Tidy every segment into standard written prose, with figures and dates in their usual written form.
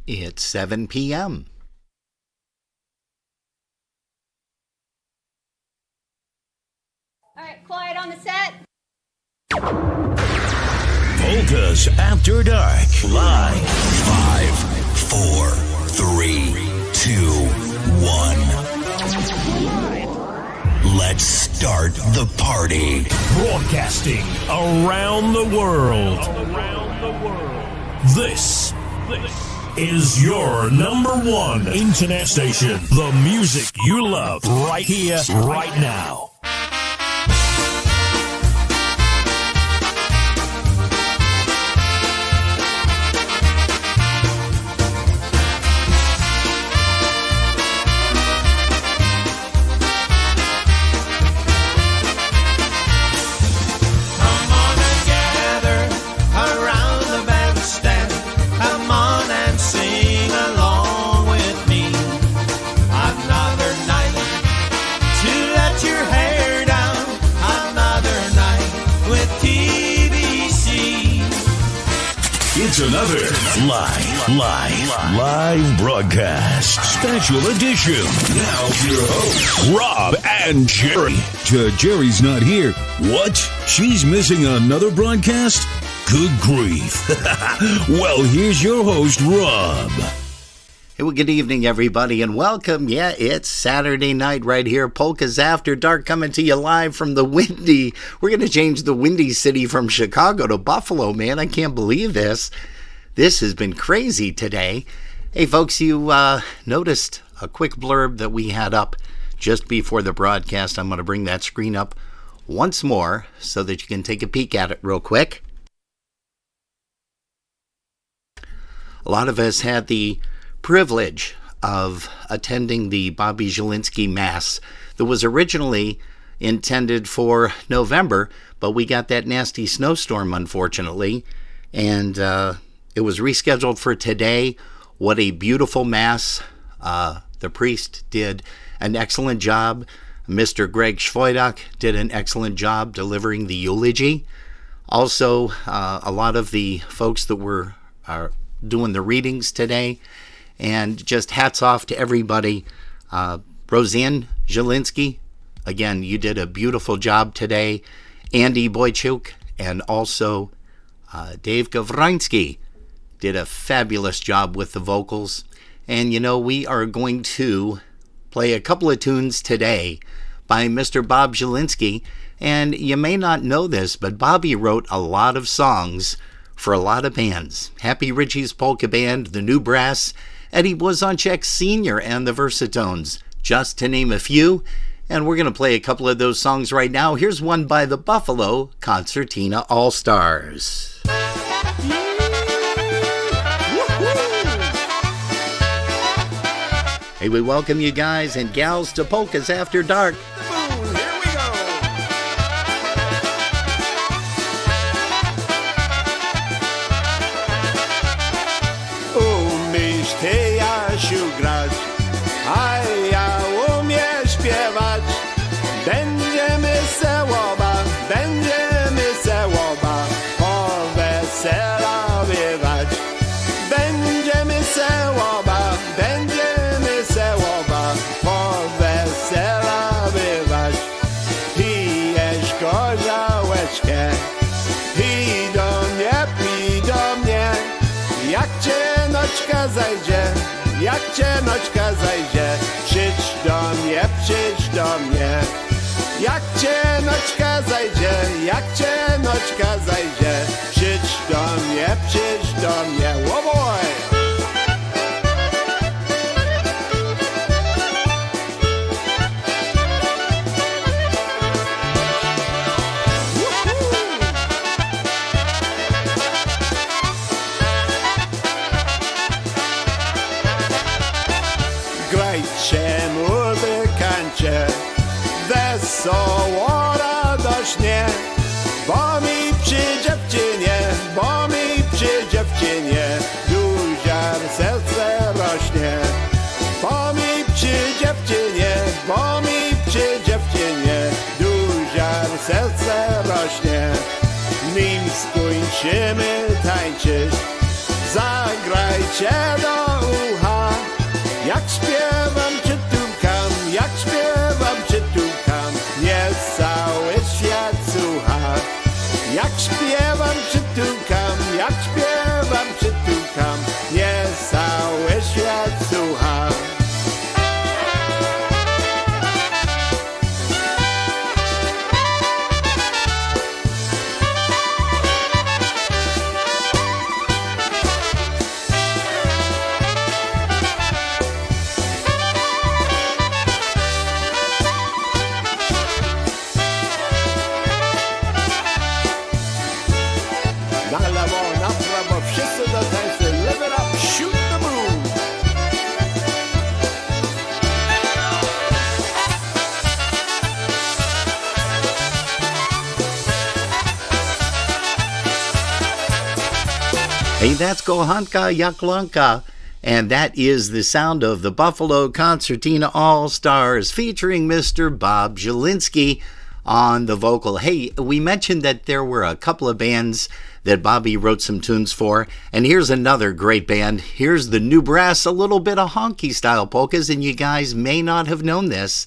It's 7 p.m. All right, quiet on the set. Polkas After Dark. Live. 5, 4, 3, 2, 1. Let's start the party. Broadcasting around the world. This is your number one internet station. The music you love right here, right now. It's another live broadcast. Special edition. Now your hosts, Rob and Jerry. Jerry's not here. What? She's missing another broadcast? Good grief. Well, here's your host, Rob. Hey, well, good evening, everybody, and welcome. Yeah, it's Saturday night right here. Polkas After Dark coming to you live from the windy. We're going to change the windy city from Chicago to Buffalo, man. I can't believe this. This has been crazy today. Hey, folks, you noticed a quick blurb that we had up just before the broadcast. I'm going to bring that screen up once more so that you can take a peek at it real quick. A lot of us had the privilege of attending the Bobby Zielinski Mass that was originally intended for November, but we got that nasty snowstorm, unfortunately, and it was rescheduled for today. What a beautiful Mass. The priest did an excellent job. Mr. Greg Schwoidach did an excellent job delivering the eulogy. Also, a lot of the folks that were doing the readings today. And just hats off to everybody. Roseanne Zielinski, again, you did a beautiful job today. Andy Boychuk and also Dave Gavrinsky did a fabulous job with the vocals. And, you know, we are going to play a couple of tunes today by Mr. Bob Zielinski. And you may not know this, but Bobby wrote a lot of songs for a lot of bands. Happy Richie's Polka Band, the New Brass, Eddie Blazonczak Sr. and the Versatones, just to name a few. And we're going to play a couple of those songs right now. Here's one by the Buffalo Concertina All-Stars. Hey, we welcome you guys and gals to Polkas After Dark. Ty, Jasiu, grać, a ja umiem śpiewać. Będziemy se łoba, po wesela bywać. Będziemy se łoba, po wesela bywać. Pijesz gorzałeczkę, pij do mnie, jak cię noczka zajdzie, przyjdź do mnie. Jak cię noczka zajdzie, przyjdź do mnie, łoboj! Grajcie, muzykancie, wesoło, radośnie, bo mi przy dziewczynie duziar serce rośnie. Bo mi przy dziewczynie duziar serce rośnie. Nim skończymy tańczyć, zagraj cię do ucha. Jak śpiewam, przytułkam, jak śpiewam, przytułkam, nie cały świat słucha. Jak śpiewam, przytułkam, jak śpiewam, przytułkam, nie cały świat słucha. Na lewo, na prawo, wszyscy do tańca, live it up, shoot the moon. Hey, that's Kohanka Yaklanka, and that is the sound of the Buffalo Concertina All-Stars featuring Mr. Bob Zielinski on the vocal. Hey, we mentioned that there were a couple of bands that Bobby wrote some tunes for, and here's another great band. Here's the New Brass, a little bit of honky-style polkas, and you guys may not have known this,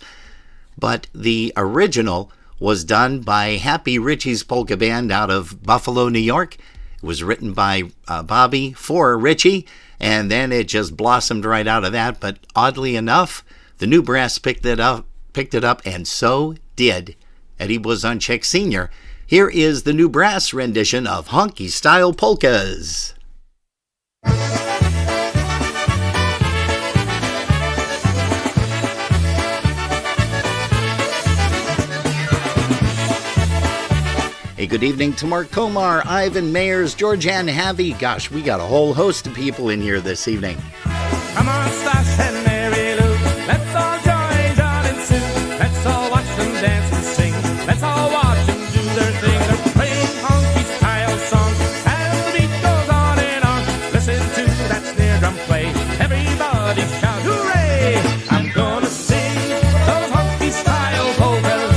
but the original was done by Happy Richie's Polka Band out of Buffalo, New York. It was written by Bobby for Richie, and then it just blossomed right out of that. But oddly enough, the New Brass picked it up, and so did Eddie Blazonczyk Sr. Here is the New Brass rendition of Honky Style Polkas. Hey, good evening to Mark Komar, Ivan Mayers, Georgianne Havey. Gosh, we got a whole host of people in here this evening. Come on, Stash and Mary Lou, let's all join John and Sue. Let's all watch them dance and sing. Let's all watch them do their thing. They're playing honky-style songs as the beat goes on and on. Listen to that snare drum play. Everybody shout, hooray! I'm gonna sing those honky-style polkas.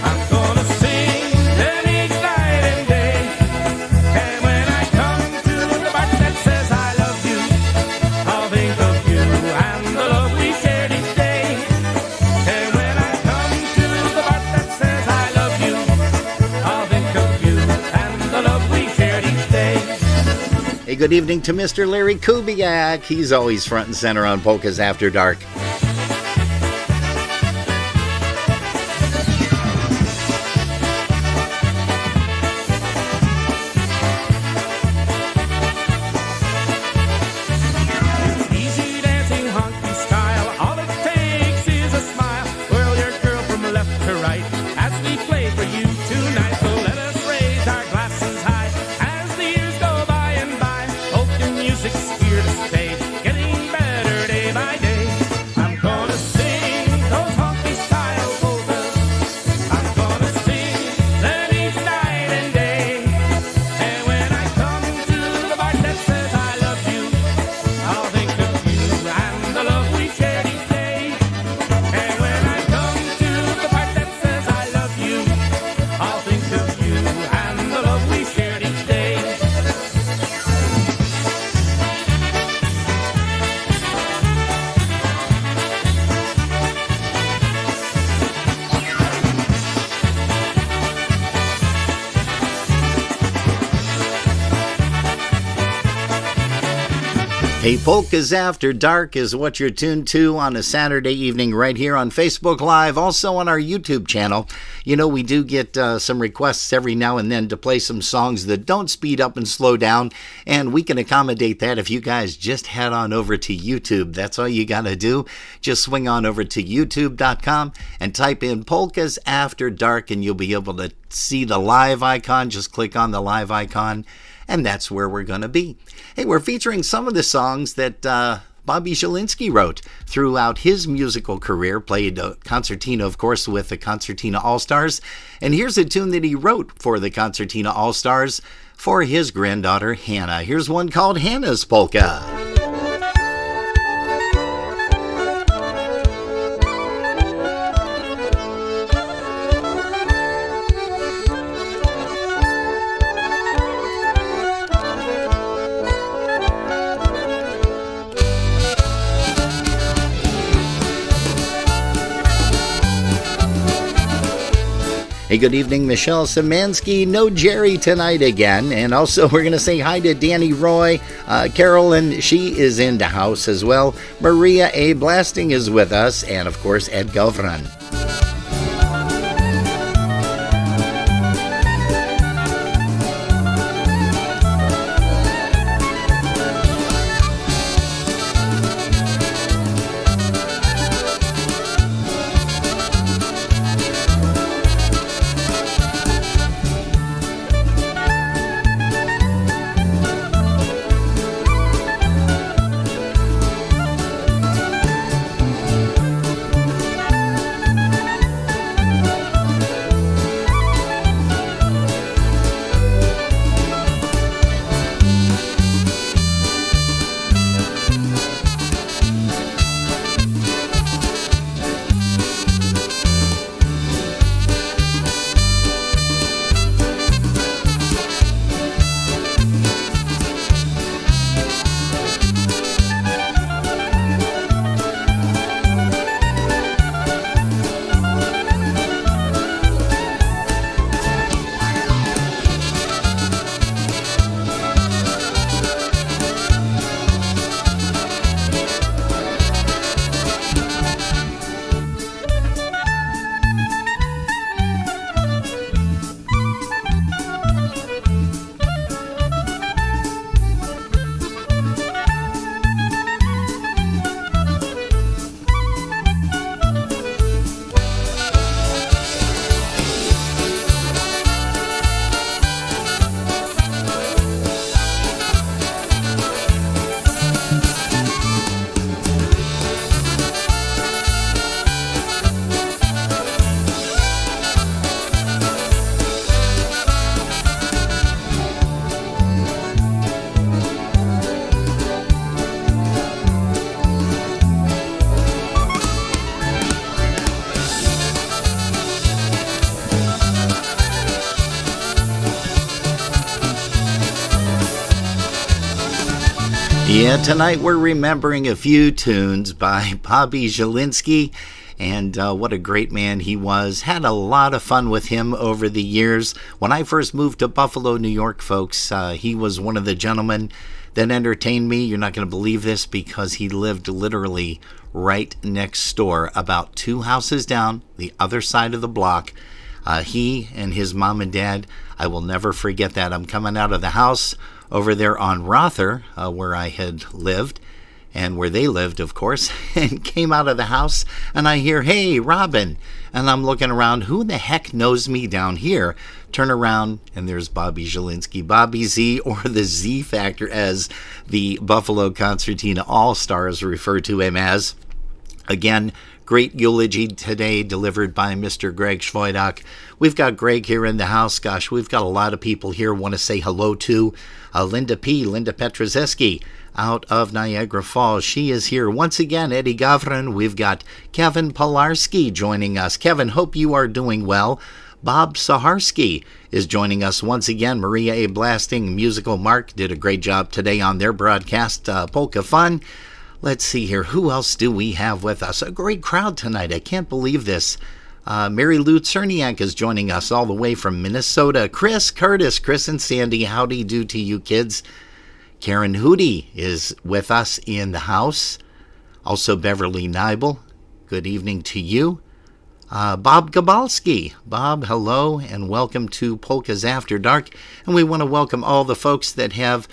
I'm gonna sing them each night and day. And when I come to the part that says I love you, I'll think of you and the love we shared each day. And when I come to the part that says I love you, I'll think of you and the love we shared each day. Hey, good evening to Mr. Larry Kubiak. He's always front and center on Polkas After Dark. Easy dancing, honky style. All it takes is a smile. Whirl your girl from left to right as we play for you tonight. So let us raise our glasses high as the years go by and by. Polka music's here to stay, getting better day by day. I'm gonna sing those honky style polkas. I'm gonna sing them each night and day. And when I come to the part that says I love you, I'll think of you and the love we shared each day. And when I come to the part that says I love you, I'll think of you and the love we shared each day. Hey, Polkas After Dark is what you're tuned to on a Saturday evening right here on Facebook Live, also on our YouTube channel. You know, we do get some requests every now and then to play some songs that don't speed up and slow down, and we can accommodate that if you guys just head on over to YouTube. That's all you got to do. Just swing on over to youtube.com and type in Polkas After Dark, and you'll be able to see the live icon. Just click on the live icon, and that's where we're going to be. Hey, we're featuring some of the songs that Bobby Zielinski wrote throughout his musical career. Played concertina, of course, with the Concertina All-Stars. And here's a tune that he wrote for the Concertina All-Stars for his granddaughter, Hannah. Here's one called Hannah's Polka. Hey, good evening, Michelle Szymanski. No Jerry tonight again. And also, we're going to say hi to Danny Roy. Carolyn, she is in the house as well. Maria A. Blasting is with us. And, of course, Ed Galvran. Yeah, tonight we're remembering a few tunes by Bobby Zielinski, and what a great man he was. Had a lot of fun with him over the years. When I first moved to Buffalo, New York, folks, he was one of the gentlemen that entertained me. You're not going to believe this because he lived literally right next door, about 2 houses down, the other side of the block. He and his mom and dad, I will never forget that. I'm coming out of the house over there on Rother, where I had lived, and where they lived, of course, and came out of the house, and I hear, "Hey, Robin," and I'm looking around, who the heck knows me down here? Turn around, and there's Bobby Zielinski, Bobby Z, or the Z Factor, as the Buffalo Concertina All-Stars refer to him as. Again, great eulogy today delivered by Mr. Greg Schwoidach. We've got Greg here in the house. Gosh, we've got a lot of people here want to say hello to. Linda Petrozeski out of Niagara Falls. She is here once again. Eddie Gavrin. We've got Kevin Pilarski joining us. Kevin, hope you are doing well. Bob Saharsky is joining us once again. Maria A. Blasting, Musical Mark did a great job today on their broadcast. Polka Fun. Let's see here. Who else do we have with us? A great crowd tonight. I can't believe this. Mary Lou Cerniak is joining us all the way from Minnesota. Chris Curtis, Chris and Sandy, howdy do to you kids. Karen Hootie is with us in the house. Also Beverly Nibel, good evening to you. Bob Gabalski. Bob, hello and welcome to Polkas After Dark. And we want to welcome all the folks that have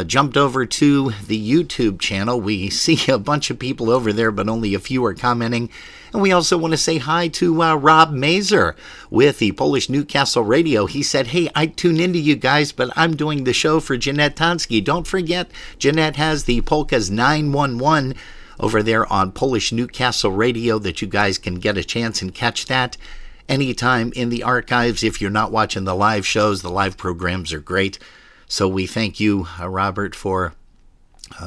jumped over to the YouTube channel. We see a bunch of people over there, but only a few are commenting. And we also want to say hi to Rob Mazer with the Polish Newcastle Radio. He said, "Hey, I tune into you guys, but I'm doing the show for Jeanette Tonsky. Don't forget, Jeanette has the Polkas 911 over there on Polish Newcastle Radio that you guys can get a chance and catch that anytime in the archives. If you're not watching the live shows, the live programs are great. So we thank you, Robert, for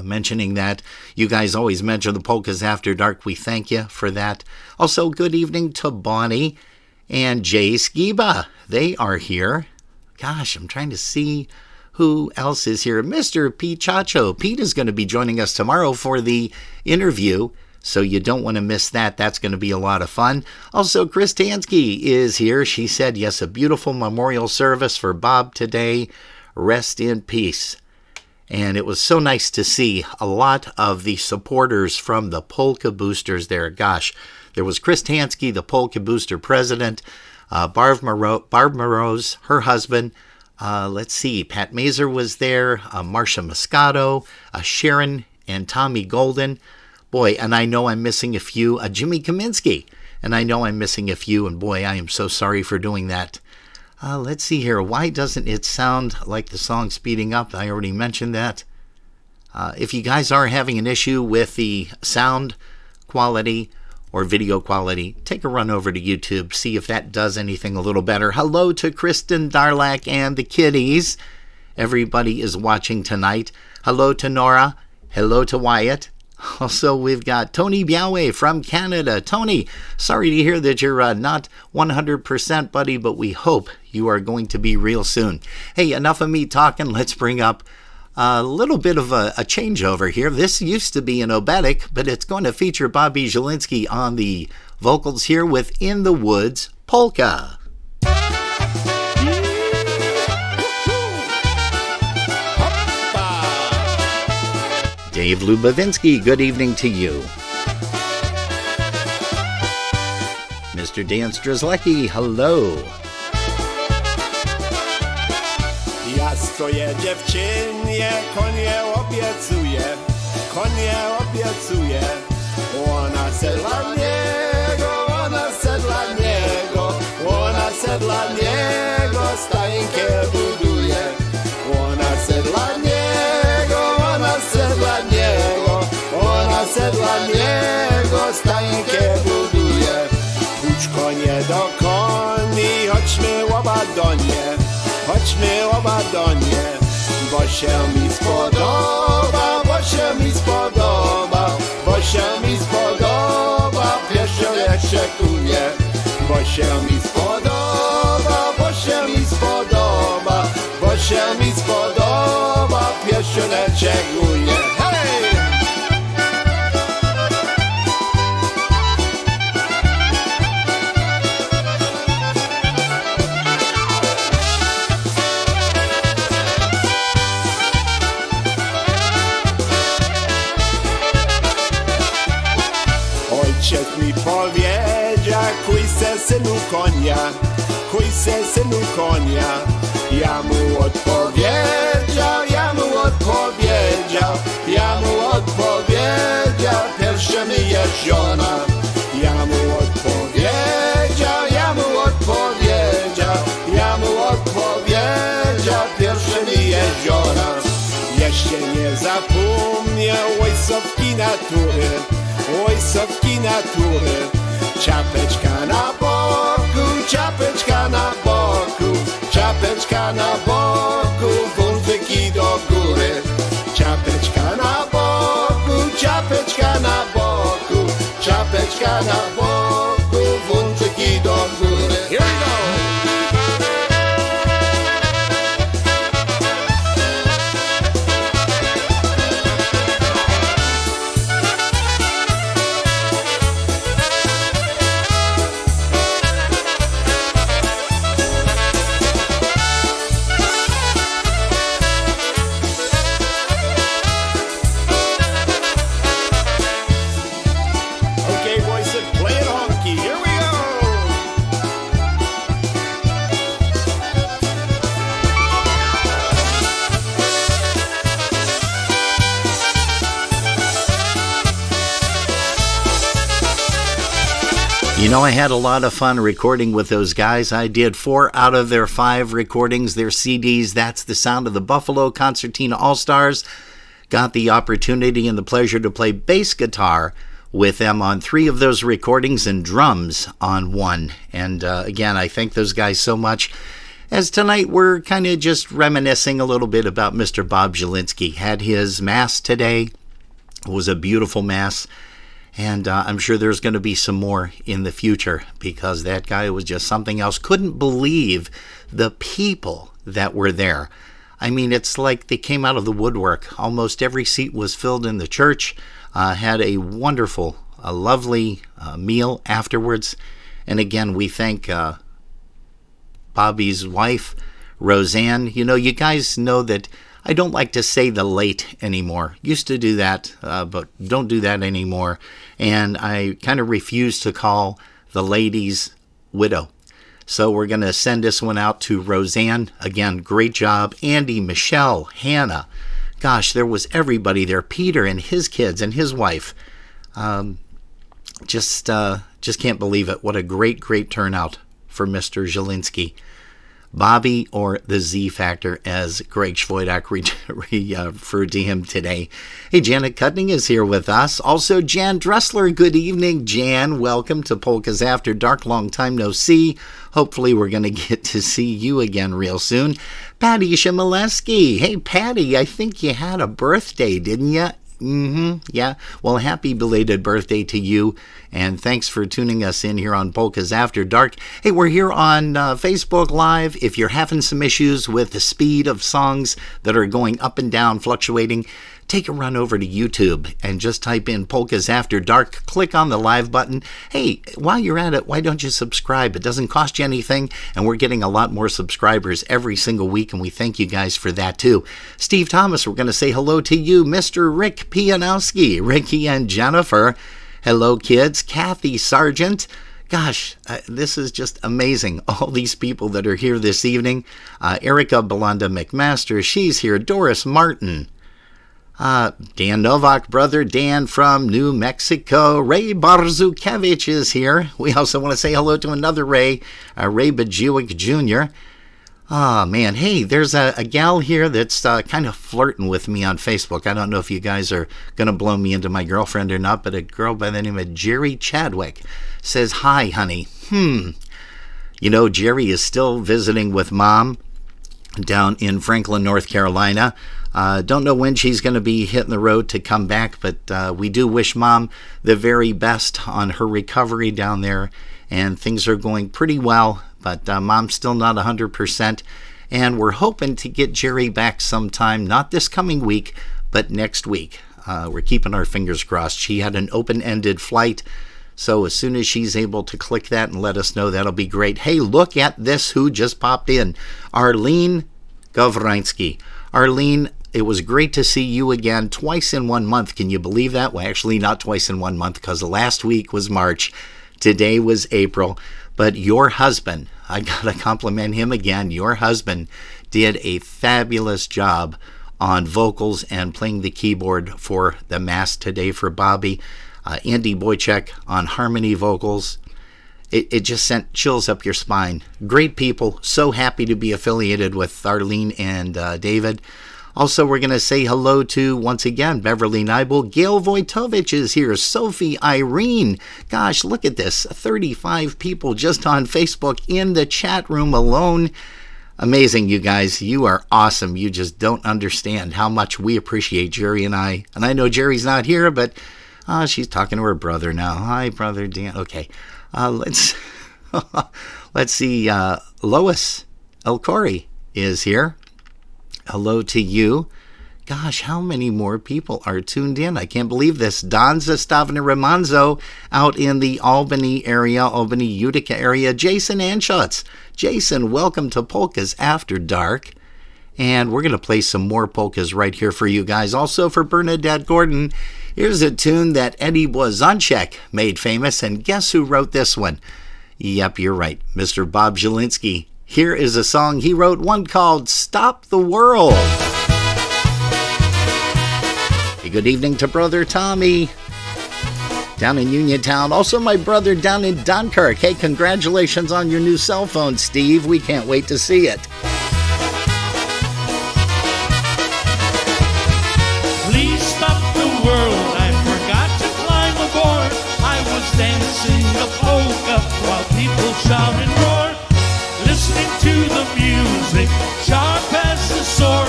mentioning that. You guys always mention the Polkas After Dark. We thank you for that. Also, good evening to Bonnie and Jay Skiba. They are here. Gosh, I'm trying to see who else is here. Mr. Pete Chacho. Pete is going to be joining us tomorrow for the interview So you don't want to miss that. That's going to be a lot of fun. Also, Chris Tansky is here. She said, yes, a beautiful memorial service for Bob today. Rest in peace. And it was so nice to see a lot of the supporters from the Polka Boosters there. Gosh, there was Chris Tansky, the Polka Booster president, Barb Morose, her husband. Let's see, Pat Mazer was there, Marcia Moscato, Sharon and Tommy Golden. Boy, and I know I'm missing a few. Jimmy Kaminsky. And I know I'm missing a few. And boy, I am so sorry for doing that. Let's see here. Why doesn't it sound like the song speeding up? I already mentioned that. If you guys are having an issue with the sound quality or video quality, take a run over to YouTube. See if that does anything a little better. Hello to Kristen Darlak and the kiddies. Everybody is watching tonight. Hello to Nora. Hello to Wyatt. Also, we've got Tony Biawe from Canada. Tony, sorry to hear that you're not 100%, buddy, but we hope you are going to be real soon. Hey, enough of me talking. Let's bring up a little bit of a changeover here. This used to be an oberek, but it's going to feature Bobby Zielinski on the vocals here with In the Woods Polka. Dave Lubovinsky, good evening to you. Mr. Dan Strzelecki, hello. Ja stoję dziewczynie, konie obiecuję. Ona se dla niego, stajkę buduje. Ona se dla niego, stajkę buduje. Puść konie do koni, chodźmy oba do nie, bo się mi spodoba, pierwszy lek szykuje. Bo się mi spodoba, pierwszy lek szykuje. Hej! Ojciec mi powiedział, kuj se synu konia. Ja mu odpowiedział, pierwsza mi jest żona. Ja mu odpowiedział, pierwsza mi jest żona. Jeszcze nie zapomniał ojcowki natury. Czapeczka na boku, wążyki do góry. Czapeczka na boku, wążyki do góry. Here we go! You know, I had a lot of fun recording with those guys. I did 4 out of their 5 recordings, their CDs. That's the Sound of the Buffalo Concertina All-Stars. Got the opportunity and the pleasure to play bass guitar with them on 3 of those recordings and drums on 1. And again, I thank those guys so much. As tonight we're kind of just reminiscing a little bit about Mr. Bob Zielinski. Had his mass today. It was a beautiful mass. And I'm sure there's going to be some more in the future because that guy was just something else. Couldn't believe the people that were there. I mean, it's like they came out of the woodwork. Almost every seat was filled in the church. Had a wonderful a lovely meal afterwards. And again, we thank Bobby's wife, Roseanne. You know, you guys know that I don't like to say the late anymore. Used to do that, but don't do that anymore. And I kind of refuse to call the lady's widow. So we're going to send this one out to Roseanne. Again, great job. Andy, Michelle, Hannah. Gosh, there was everybody there. Peter and his kids and his wife. Just can't believe it. What a great, great turnout for Mr. Zielinski. Bobby, or the Z Factor, as Greg Schwoidak referred to him today. Hey, Janet Cutting is here with us. Also, Jan Dressler. Good evening, Jan. Welcome to Polkas After Dark. Long time no see. Hopefully, we're going to get to see you again real soon. Patty Shimileski. Hey, Patty, I think you had a birthday, didn't you? Yeah. Well, happy belated birthday to you, and thanks for tuning us in here on Polkas After Dark. Hey, we're here on Facebook Live. If you're having some issues with the speed of songs that are going up and down, fluctuating, take a run over to YouTube and just type in Polkas After Dark. Click on the live button. Hey, while you're at it, why don't you subscribe? It doesn't cost you anything, and we're getting a lot more subscribers every single week, and we thank you guys for that too. Steve Thomas, we're going to say hello to you. Mr. Rick Pianowski, Ricky and Jennifer. Hello, kids. Kathy Sargent. Gosh, this is just amazing. All these people that are here this evening. Erica Belanda McMaster, she's here. Doris Martin. Dan Novak, brother Dan from New Mexico. Ray Barzukevich is here. We also want to say hello to another Ray, Ray Bajewick Jr. Oh, man. Hey, there's a gal here that's kind of flirting with me on Facebook. I don't know if you guys are going to blow me into my girlfriend or not, but a girl by the name of Jerry Chadwick says, "Hi, honey." You know, Jerry is still visiting with Mom down in Franklin, North Carolina. Don't know when she's going to be hitting the road to come back, but we do wish Mom the very best on her recovery down there, and things are going pretty well, but Mom's still not 100%, and we're hoping to get Jerry back sometime, not this coming week, but next week. We're keeping our fingers crossed. She had an open-ended flight, so as soon as she's able to click that and let us know, that'll be great. Hey, look at this, who just popped in. Arlene Govransky. Arlene, it was great to see you again twice in 1 month. Can you believe that? Well, actually not twice in 1 month, because last week was March. Today was April. But your husband, I got to compliment him again. Your husband did a fabulous job on vocals and playing the keyboard for the Mass today for Bobby. Andy Boychek on harmony vocals. It just sent chills up your spine. Great people. So happy to be affiliated with Arlene and David. Also, we're going to say hello to, once again, Beverly Nibel. Gail Vojtovich is here. Sophie Irene. Gosh, look at this. 35 people just on Facebook in the chat room alone. Amazing, you guys. You are awesome. You just don't understand how much we appreciate Jerry and I. And I know Jerry's not here, but she's talking to her brother now. Hi, brother Dan. Okay. Let's see. Lois Elcori is here. Hello to you. Gosh, how many more people are tuned in? I can't believe this. Don Zastavna Ramanzo out in the Albany area, Albany, Utica area. Jason Anschutz. Jason, welcome to Polkas After Dark. And we're going to play some more polkas right here for you guys. Also for Bernadette Gordon, here's a tune that Eddie Blazonczyk made famous. And guess who wrote this one? Yep, you're right. Mr. Bob Zielinski. Here is a song he wrote, one called Stop the World. Hey, good evening to Brother Tommy down in Uniontown. Also my brother down in Dunkirk. Hey, congratulations on your new cell phone, Steve. We can't wait to see it. Please stop the world, I forgot to climb aboard. I was dancing a polka while people shout and roar. Listening to the music, sharp as the sword.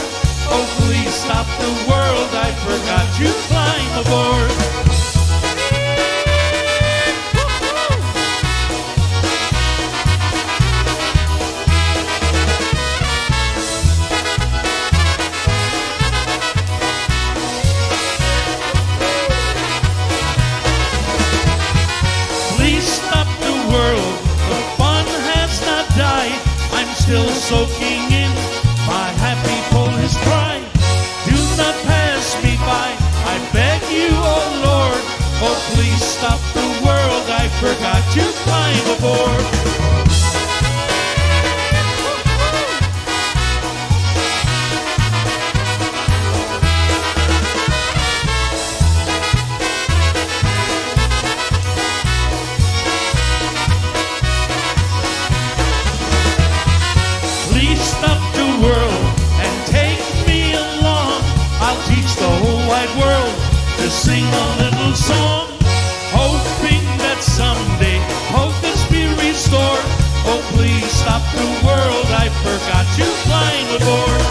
Oh, please stop the world, I forgot to climb aboard. still soaking in my happy Polish pride. Do not pass me by, I beg you, oh Lord. Oh, please stop the world, I forgot to climb aboard. Please stop the world and take me along. I'll teach the whole wide world to sing a little song, hoping that someday Polkas be restored. Oh, please stop the world, I forgot to climb aboard.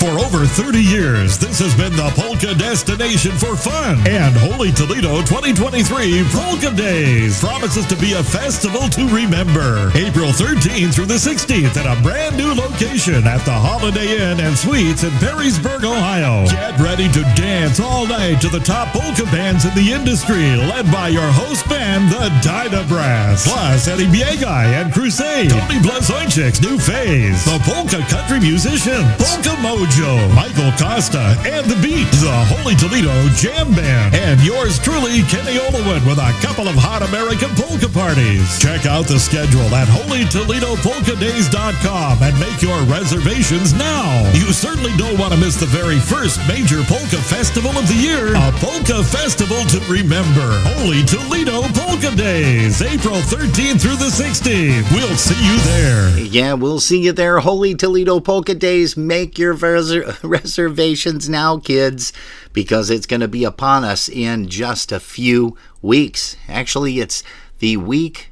For over 30 years, this has been the polka destination for fun. And Holy Toledo 2023 Polka Days promises to be a festival to remember. April 13th through the 16th at a brand new location at the Holiday Inn and Suites in Perrysburg, Ohio. Get ready to dance all night to the top polka bands in the industry, led by your host band, the Dyngus. Plus, Eddie Biegai and Crusade, Tony Blazonczyk's New Phase, the Polka Country Musicians, Polka Mojo, Michael Costa, and The Beat, the Holy Toledo Jam Band, and yours truly, Kenny Olowin, with a couple of hot American polka parties. Check out the schedule at HolyToledoPolkaDays.com and make your reservations now. You certainly don't want to miss the very first major polka festival of the year, a polka festival to remember. Holy Toledo Polka Days, April 13th through the 16th. We'll see you there. Yeah, we'll see you there. Holy Toledo Polka Days. Make your reservations now, kids, because it's going to be upon us in just a few weeks. Actually, it's the week,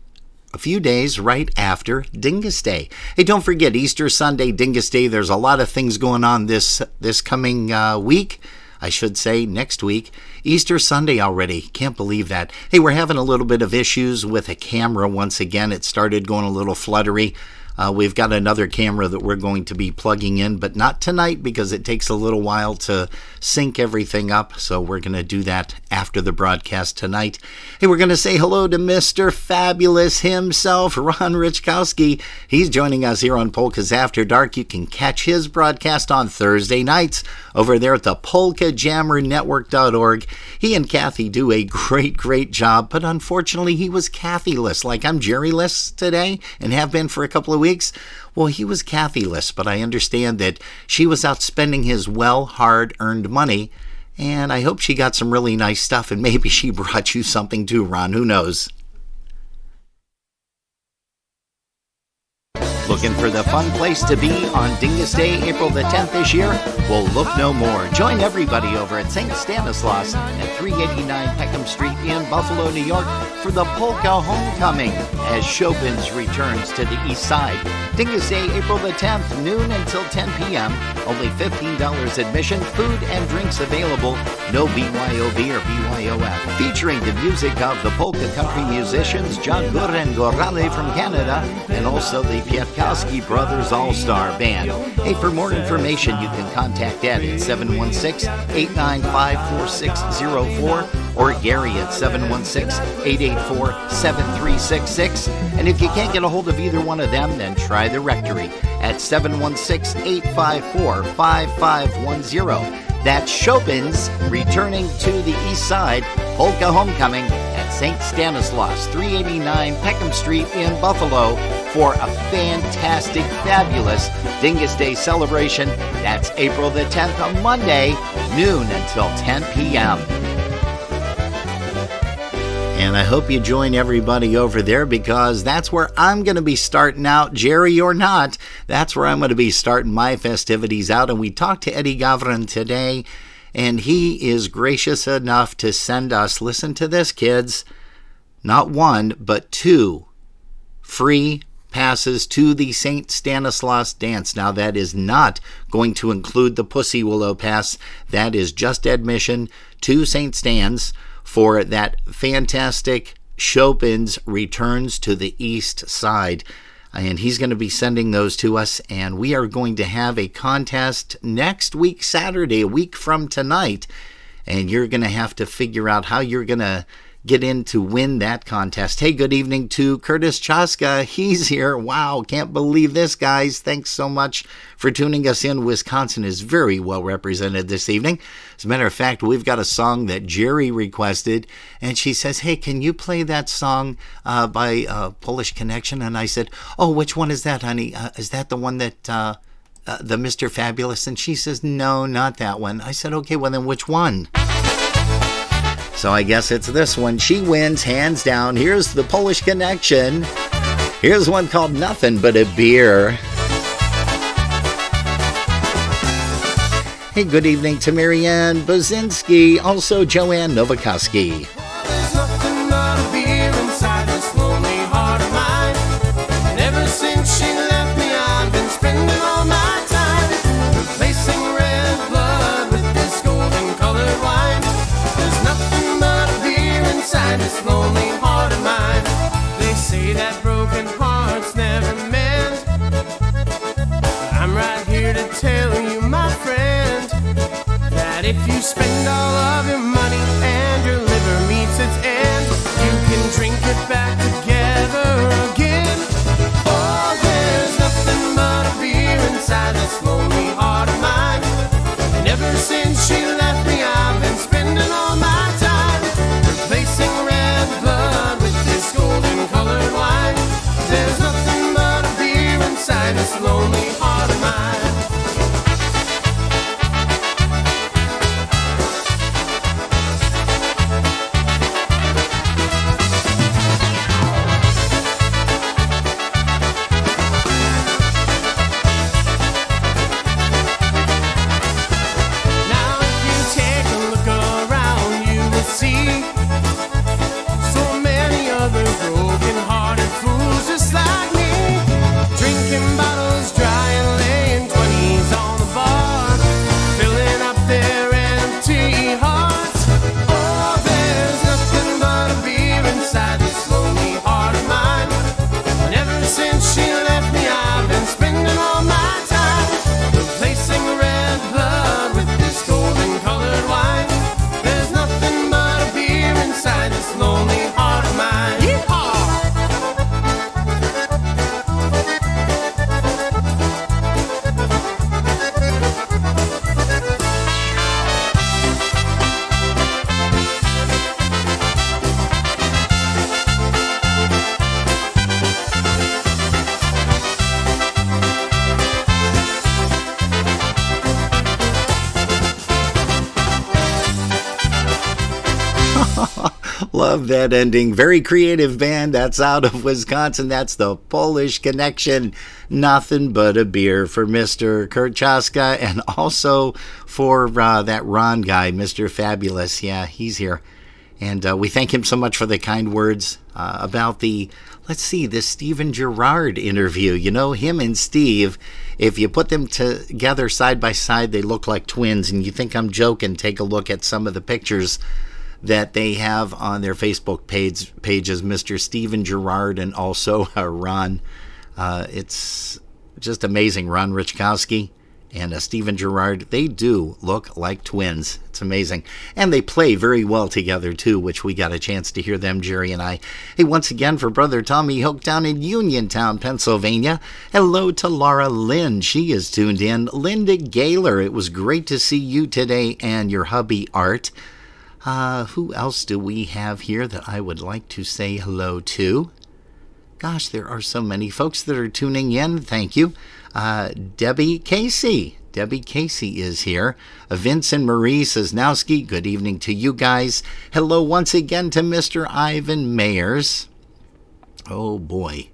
a few days right after Dyngus Day. Hey, don't forget, Easter Sunday, Dyngus Day. There's a lot of things going on this coming week. I should say next week. Easter Sunday already. Can't believe that. Hey, we're having a little bit of issues with a camera once again. It started going a little fluttery. We've got another camera that we're going to be plugging in, but not tonight because it takes a little while to sync everything up. So we're going to do that after the broadcast tonight. Hey, we're going to say hello to Mr. Fabulous himself, Ron Richkowski. He's joining us here on Polkas After Dark. You can catch his broadcast on Thursday nights over there at the PolkaJammerNetwork.org. He and Kathy do a great job, but unfortunately he was Kathy-less, like I'm Jerry-less today and have been for a couple of weeks. Well, he was Kathy-less, but I understand that she was out spending his hard-earned money, and I hope she got some really nice stuff, and maybe she brought you something too, Ron. Who knows? Looking for the fun place to be on Dyngus Day, April the 10th this year? Well, look no more. Join everybody over at St. Stanislaus at 389 Peckham Street in Buffalo, New York for the Polka Homecoming as Chopin's returns to the east side. Dyngus Day, April the 10th, noon until 10 p.m. Only $15 admission, food and drinks available. No BYOB or BYOF. Featuring the music of the polka country musicians John Gur and Gorale from Canada and also the Pietkowski Brothers All-Star Band. Hey, for more information, you can contact Ed at 716-895-4604 or Gary at 716-884-7366. And if you can't get a hold of either one of them, then try the rectory at 716-854-5510. That's Chopin's returning to the east side, Polka Homecoming at St. Stanislaus, 389 Peckham Street in Buffalo for a fantastic, fabulous Dyngus Day celebration. That's April the 10th, on Monday, noon until 10 p.m. And I hope you join everybody over there, because that's where I'm going to be starting out, Jerry or not. That's where I'm going to be starting my festivities out. And we talked to Eddie Gavran today, and he is gracious enough to send us, listen to this, kids, not one, but 2 free passes to the St. Stanislaus dance. Now, that is not going to include the Pussy Willow Pass. That is just admission to St. Stan's for that fantastic Chopin's Returns to the East Side. And he's going to be sending those to us, and we are going to have a contest next week, Saturday, a week from tonight. And you're going to have to figure out how you're going to get in to win that contest. Hey, good evening to Curtis Chaska. He's here. Wow, can't believe this, guys. Thanks so much for tuning us in. Wisconsin is very well represented this evening. As a matter of fact, we've got a song that Jerry requested, and she says, hey, can you play that song by Polish Connection? And I said, oh, which one is that, honey? Is that the one that... the Mr. Fabulous? And she says, no, not that one. I said, okay, well then which one? So I guess it's this one. She wins hands down. Here's the Polish Connection. Here's one called Nothing But a Beer. Hey, good evening to Marianne Bozinski, also Joanne Nowakoski. There's nothing but a beer inside this lonely heart of mine. And ever since she left me, I've been spending all my time replacing red blood with this golden colored wine. There's nothing but a beer inside this lonely heart of mine. They say that broken hearts never mend. I'm right here to tell you, my friend, that if you spend all of your money and your liver meets its end, you can drink it back together again. Oh, there's nothing but a beer inside this lonely heart of mine. And ever since she left me, I've been spending all my time replacing red blood with this golden colored wine. There's nothing but a beer inside this lonely heart of mine. Now if you take a look around, you will see so many other broken-hearted fools just like me, drinking bottles dry and laying 20s on the bar, filling up their empty hearts. Oh, there's nothing but a beer inside this lonely heart of mine. And ever since she left me, I've been spending all my time replacing red blood with this golden colored wine. There's nothing but a beer inside this lonely heart of mine. Yeehaw! Love that ending. Very creative band. That's out of Wisconsin. That's the Polish Connection. Nothing but a beer for Mr. Kurt Chaska, and also for that Ron guy, Mr. Fabulous. Yeah, he's here. And we thank him so much for the kind words about the, let's see, the Steven Gerrard interview. You know, him and Steve, if you put them together side by side, they look like twins. And you think I'm joking, take a look at some of the pictures that they have on their Facebook pages, Mr. Steven Gerrard and also Ron. It's just amazing. Ron Richkowski and Steven Gerrard, they do look like twins. It's amazing. And they play very well together, too, which we got a chance to hear them, Jerry and I. Hey, once again, for Brother Tommy Hook down in Uniontown, Pennsylvania, hello to Laura Lynn. She is tuned in. Linda Gaylor, it was great to see you today and your hubby, Art. Who else do we have here that I would like to say hello to? Gosh, there are so many folks that are tuning in. Thank you. Debbie Casey. Debbie Casey is here. Vincent Marie Sosnowski, good evening to you guys. Hello once again to Mr. Ivan Mayers. Oh boy.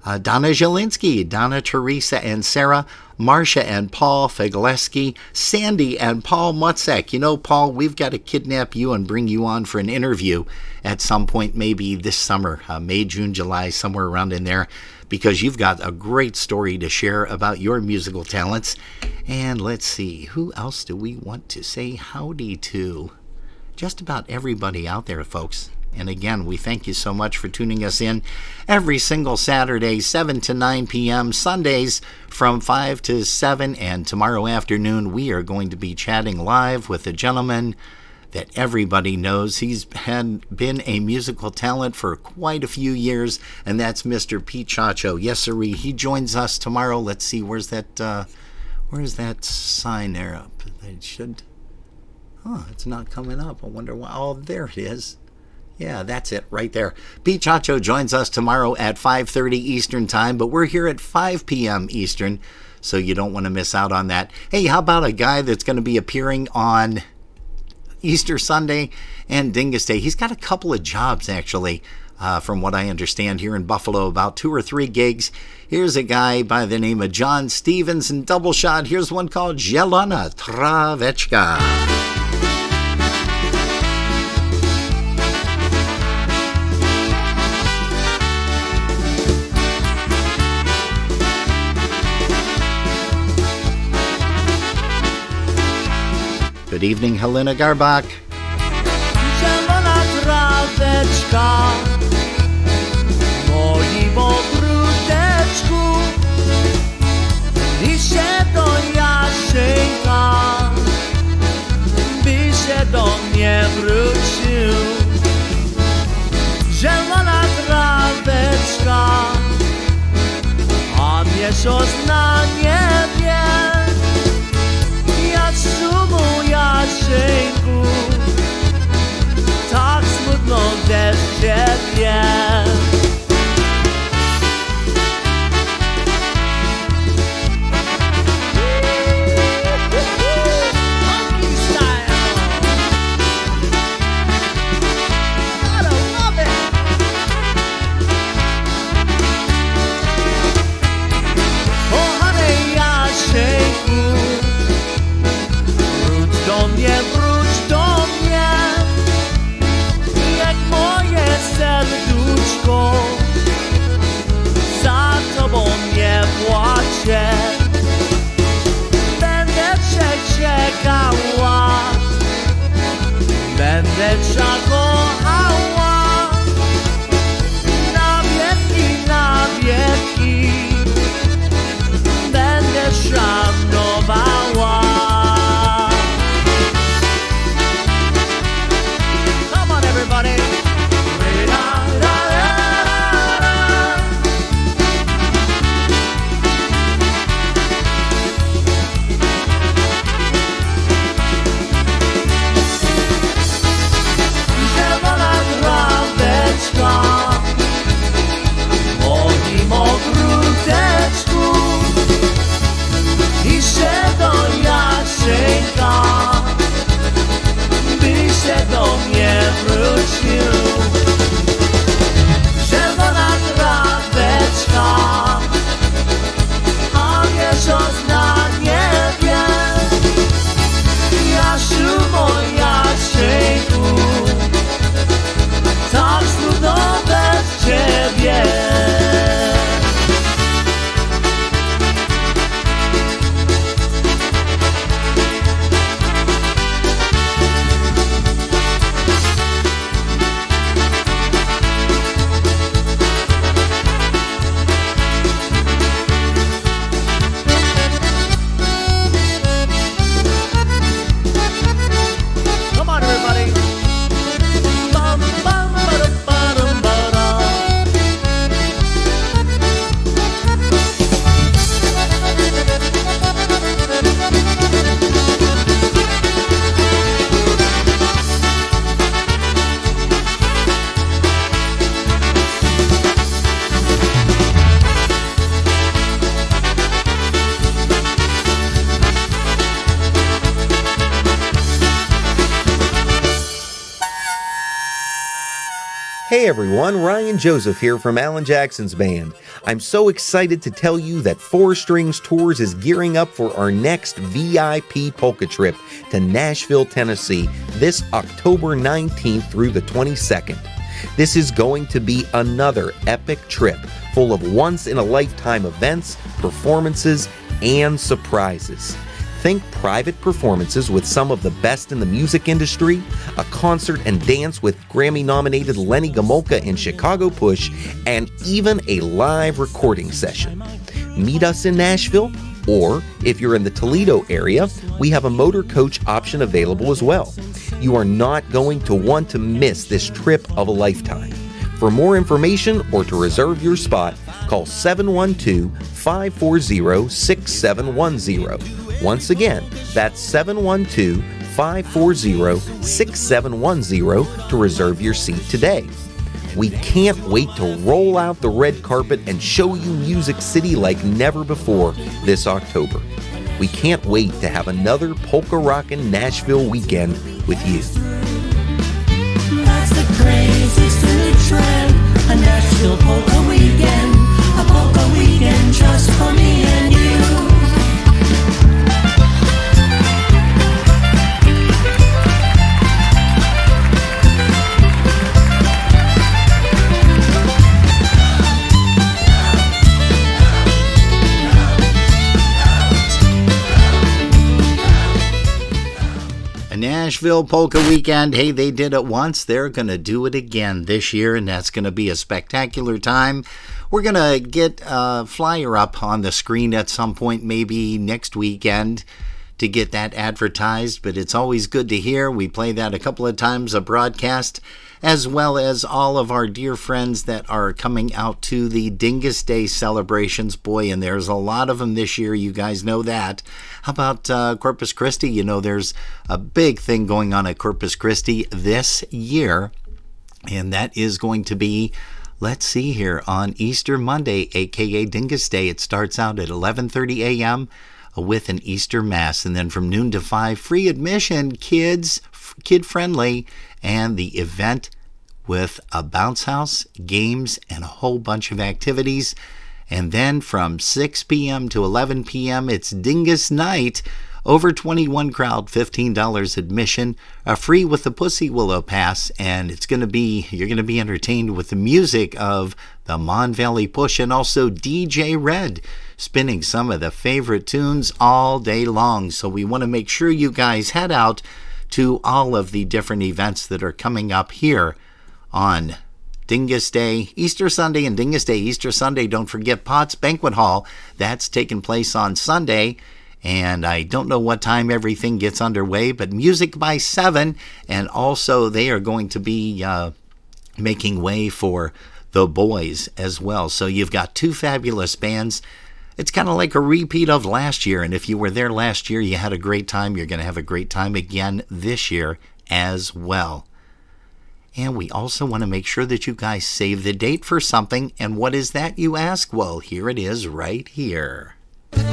Donna Zielinski, Donna, Teresa, and Sarah, Marcia and Paul Figleski, Sandy and Paul Mutzek. You know, Paul, we've got to kidnap you and bring you on for an interview at some point, maybe this summer, May, June, July, somewhere around in there, because you've got a great story to share about your musical talents. And let's see, who else do we want to say howdy to? Just about everybody out there, folks. And again, we thank you so much for tuning us in every single Saturday, 7 to 9 p.m., Sundays from 5 to 7, and tomorrow afternoon we are going to be chatting live with a gentleman that everybody knows. He's been a musical talent for quite a few years, and that's Mr. Pete Chacho. Yes, sirree. He joins us tomorrow. Let's see, where's that sign there up? It should... Oh, it's not coming up. I wonder why. Oh, there it is. Yeah, that's it right there. Pete Chacho joins us tomorrow at 5:30 Eastern Time, but we're here at 5 p.m. Eastern, so you don't want to miss out on that. Hey, how about a guy that's going to be appearing on Easter Sunday and Dyngus Day? He's got a couple of jobs, actually, from what I understand, here in Buffalo, about 2 or 3 gigs. Here's a guy by the name of John Stevens in Double Shot. Here's one called Zielona Traweczka. Good evening, Helena Garbach. Zielona traweczka w moim ogródeczku, liście do Jasieńka, by się do mnie wrócił. Zielona traweczka, a miesiąc na niebie, jak szumu Jasieńku, tak smutno bez ciebie. Funky style. God, I love it. Kochany Jasieńku, wróć do mnie, jak moje serduszko, za tobą nie płaczę. Będę cię czekała, będę cię kochała, na wieki, będę szanowała. Everybody. Hey everyone, Ryan Joseph here from Alan Jackson's band. I'm so excited to tell you that Four Strings Tours is gearing up for our next VIP polka trip to Nashville, Tennessee this October 19th through the 22nd. This is going to be another epic trip full of once-in-a-lifetime events, performances, and surprises. Think private performances with some of the best in the music industry, a concert and dance with Grammy-nominated Lenny Gomulka and Chicago Push, and even a live recording session. Meet us in Nashville, or if you're in the Toledo area, we have a motor coach option available as well. You are not going to want to miss this trip of a lifetime. For more information or to reserve your spot, call 712-540-6710. Once again, that's 712-540-6710 to reserve your seat today. We can't wait to roll out the red carpet and show you Music City like never before this October. We can't wait to have another polka rockin' Nashville weekend with you. That's the craziest new trend, a Nashville polka weekend, a polka weekend just for me and you. Nashville Polka Weekend. Hey, they did it once. They're going to do it again this year, and that's going to be a spectacular time. We're going to get a flyer up on the screen at some point, maybe next weekend, to get that advertised, but it's always good to hear. We play that a couple of times a broadcast, as well as all of our dear friends that are coming out to the Dyngus Day celebrations. Boy, and there's a lot of them this year. You guys know that. How about Corpus Christi? You know, there's a big thing going on at Corpus Christi this year, and that is going to be, let's see here, on Easter Monday, aka Dyngus Day. It starts out at 11:30 a.m. with an Easter Mass, and then from noon to 5, free admission, kids, kid-friendly, and the event with a bounce house, games, and a whole bunch of activities. And then from 6 p.m. to 11 p.m., it's Dyngus Night. Over 21 crowd, $15 admission, free with the Pussy Willow Pass, and you're going to be entertained with the music of the Mon Valley Push and also DJ Red spinning some of the favorite tunes all day long. So we want to make sure you guys head out to all of the different events that are coming up here on Dyngus Day, Easter Sunday, and Dyngus Day, Easter Sunday. Don't forget Potts Banquet Hall. That's taking place on Sunday. And I don't know what time everything gets underway, but music by 7. And also they are going to be making way for the boys as well. So you've got two fabulous bands. It's kind of like a repeat of last year. And if you were there last year, you had a great time. You're going to have a great time again this year as well. And we also want to make sure that you guys save the date for something. And what is that, you ask? Well, here it is right here.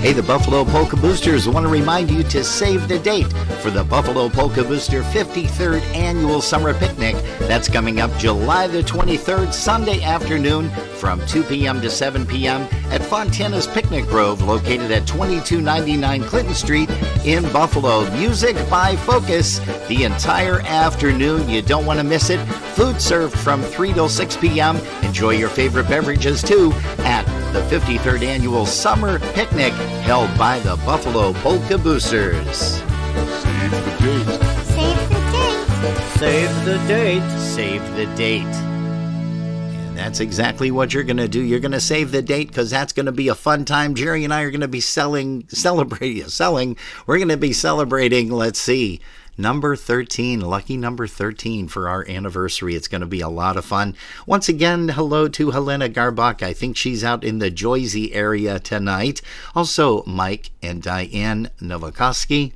Hey, the Buffalo Polka Boosters want to remind you to save the date for the Buffalo Polka Booster 53rd Annual Summer Picnic. That's coming up July the 23rd, Sunday afternoon from 2 p.m. to 7 p.m. at Fontana's Picnic Grove, located at 2299 Clinton Street in Buffalo. Music by Focus the entire afternoon. You don't want to miss it. Food served from 3 till 6 p.m. Enjoy your favorite beverages, too, at the 53rd Annual Summer Picnic held by the Buffalo Polka Boosters. Save the date. Save the date. Save the date. Save the date. And that's exactly what you're going to do. You're going to save the date because that's going to be a fun time. Jerry and I are going to be celebrating. We're going to be celebrating, let's see, number 13, lucky number 13 for our anniversary. It's going to be a lot of fun. Once again, hello to Helena Garbach. I think she's out in the Joyzy area tonight. Also, Mike and Diane Novakoski.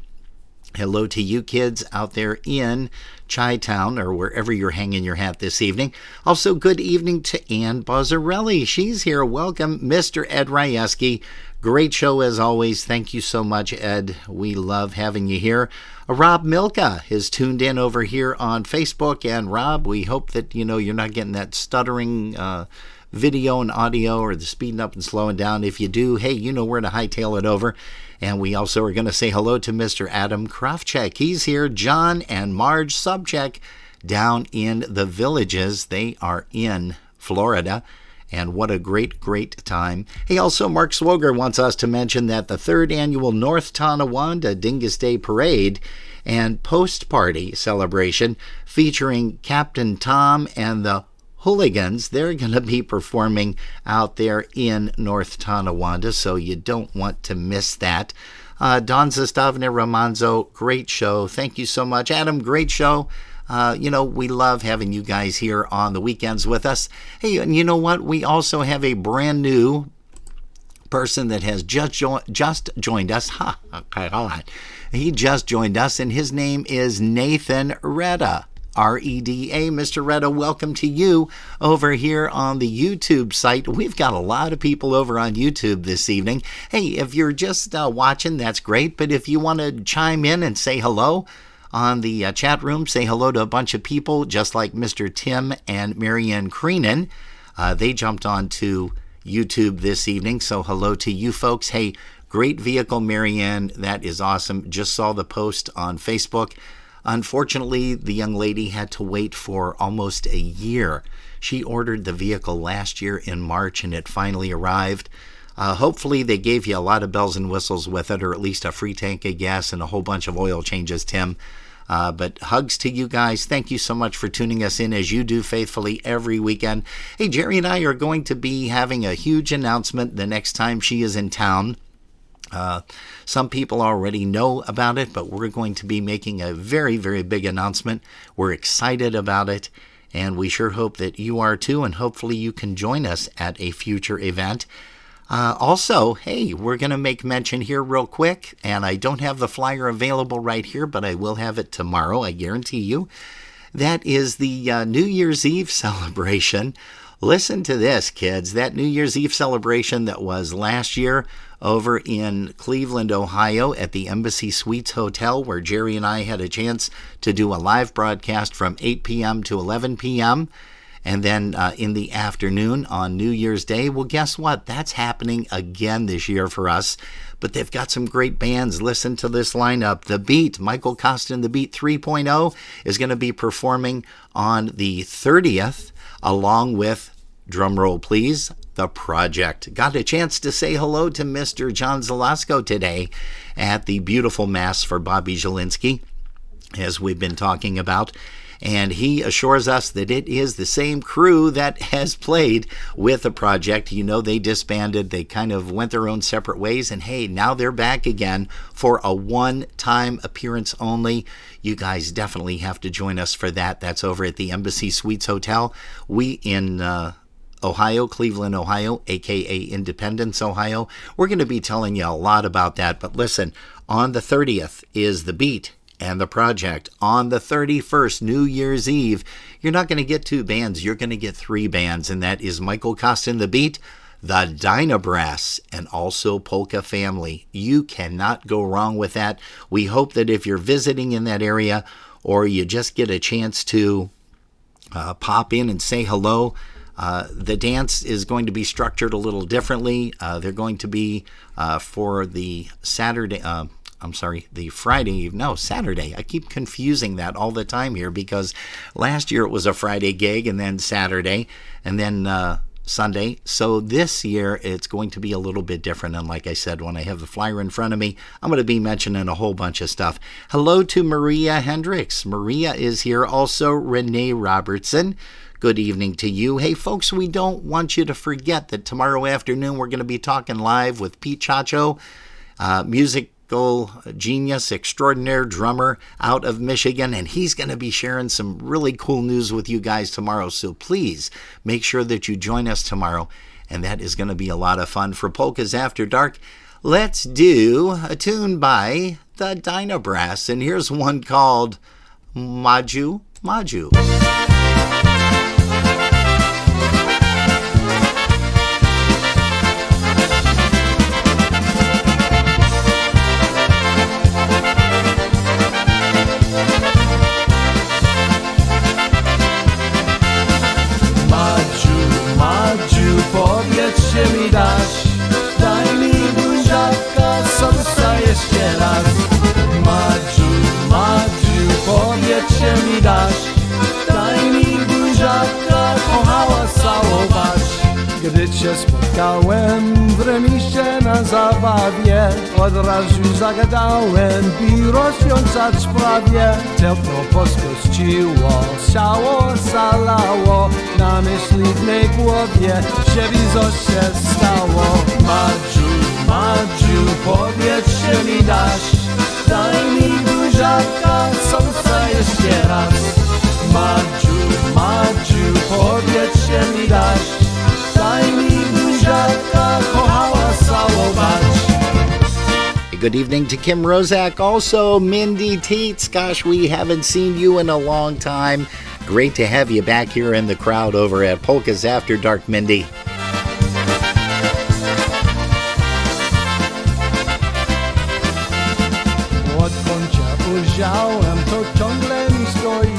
Hello to you kids out there in Chi-Town or wherever you're hanging your hat this evening. Also, good evening to Ann Bozzarelli. She's here. Welcome, Mr. Ed Ryeski. Great show as always. Thank you so much, Ed. We love having you here. Rob Milka is tuned in over here on Facebook. And Rob, we hope that, you're not getting that stuttering video and audio or the speeding up and slowing down. If you do, hey, you know where to hightail it over. And we also are going to say hello to Mr. Adam Krofchek. He's here. John and Marge Subcheck down in the Villages. They are in Florida. And what a great, great time. Hey, also, Mark Swoger wants us to mention that the 3rd annual North Tonawanda Dyngus Day Parade and post-party celebration featuring Captain Tom and the Hooligans, they're going to be performing out there in North Tonawanda, so you don't want to miss that. Don Zastavner Romanzo, great show. Thank you so much. Adam, great show. We love having you guys here on the weekends with us. Hey, and you know what? We also have a brand new person that has just joined us. He just joined us, and his name is Nathan Reda. R-E-D-A. Mr. Reda, welcome to you over here on the YouTube site. We've got a lot of people over on YouTube this evening. Hey, if you're just watching, that's great. But if you want to chime in and say hello on the chat room, say hello to a bunch of people, just like Mr. Tim and Marianne Creenan. They jumped onto YouTube this evening, so hello to you folks. Hey, great vehicle, Marianne. That is awesome. Just saw the post on Facebook. Unfortunately, the young lady had to wait for almost a year. She ordered the vehicle last year in March, and it finally arrived. Hopefully, they gave you a lot of bells and whistles with it, or at least a free tank of gas and a whole bunch of oil changes, Tim. But hugs to you guys. Thank you so much for tuning us in as you do faithfully every weekend. Hey, Jerry and I are going to be having a huge announcement the next time she is in town. Some people already know about it, but we're going to be making a very, very big announcement. We're excited about it, and we sure hope that you are too, and hopefully you can join us at a future event. Also, hey, we're going to make mention here real quick, and I don't have the flyer available right here, but I will have it tomorrow, I guarantee you. That is the New Year's Eve celebration. Listen to this, kids. That New Year's Eve celebration that was last year over in Cleveland, Ohio at the Embassy Suites Hotel, where Jerry and I had a chance to do a live broadcast from 8 p.m. to 11 p.m. And then in the afternoon on New Year's Day, well, guess what? That's happening again this year for us. But they've got some great bands. Listen to this lineup. The Beat, Michael Costa and the Beat 3.0 is going to be performing on the 30th, along with, drumroll please, The Project. Got a chance to say hello to Mr. John Zalasko today at the beautiful Mass for Bobby Zielinski, as we've been talking about. And he assures us that it is the same crew that has played with The Project. You know, they disbanded. They kind of went their own separate ways. And hey, now they're back again for a one-time appearance only. You guys definitely have to join us for that. That's over at the Embassy Suites Hotel. We in Ohio, Cleveland, Ohio, aka Independence, Ohio. We're going to be telling you a lot about that. But listen, on the 30th is The Beat and The Project. On the 31st, New Year's Eve, you're not going to get two bands. You're going to get three bands, and that is Michael Costa and the Beat, the Dynabrass, and also Polka Family. You cannot go wrong with that. We hope that if you're visiting in that area or you just get a chance to pop in and say hello, the dance is going to be structured a little differently. They're going to be for the Saturday, Saturday. I keep confusing that all the time here because last year it was a Friday gig and then Saturday and then Sunday. So this year it's going to be a little bit different. And like I said, when I have the flyer in front of me, I'm going to be mentioning a whole bunch of stuff. Hello to Maria Hendricks. Maria is here. Also, Renee Robertson. Good evening to you. Hey, folks, we don't want you to forget that tomorrow afternoon we're going to be talking live with Pete Chacho, musical genius extraordinaire drummer out of Michigan, and he's going to be sharing some really cool news with you guys tomorrow. So please make sure that you join us tomorrow, and that is going to be a lot of fun. For Polkas After Dark, let's do a tune by the Dyna Brass, and here's one called Maju Maju. Powietrze mi dasz, daj mi buziaka, serca jeszcze raz. Madziu, Madziu, powietrze mi dasz, daj mi buziaka, kochała całować. Gdy cię spotkałem w remisie na zabawie, od razu zagadałem, by rozwiązać sprawie. Tepło poskościło, ciało zalało, na myśli w mej głowie, żeby coś się stało. Madziu, Madziu, powietrze mi dasz, daj mi buziaka, serca jeszcze raz. Madziu, Madziu, powietrze mi dasz, daj mi buziaka, kochała całować. Good evening to Kim Rozak. Also, Mindy Teets. Gosh, we haven't seen you in a long time. Great to have you back here in the crowd over at Polkas After Dark, Mindy. Odkąd cię ujrzałem, to ciągle mi stoi.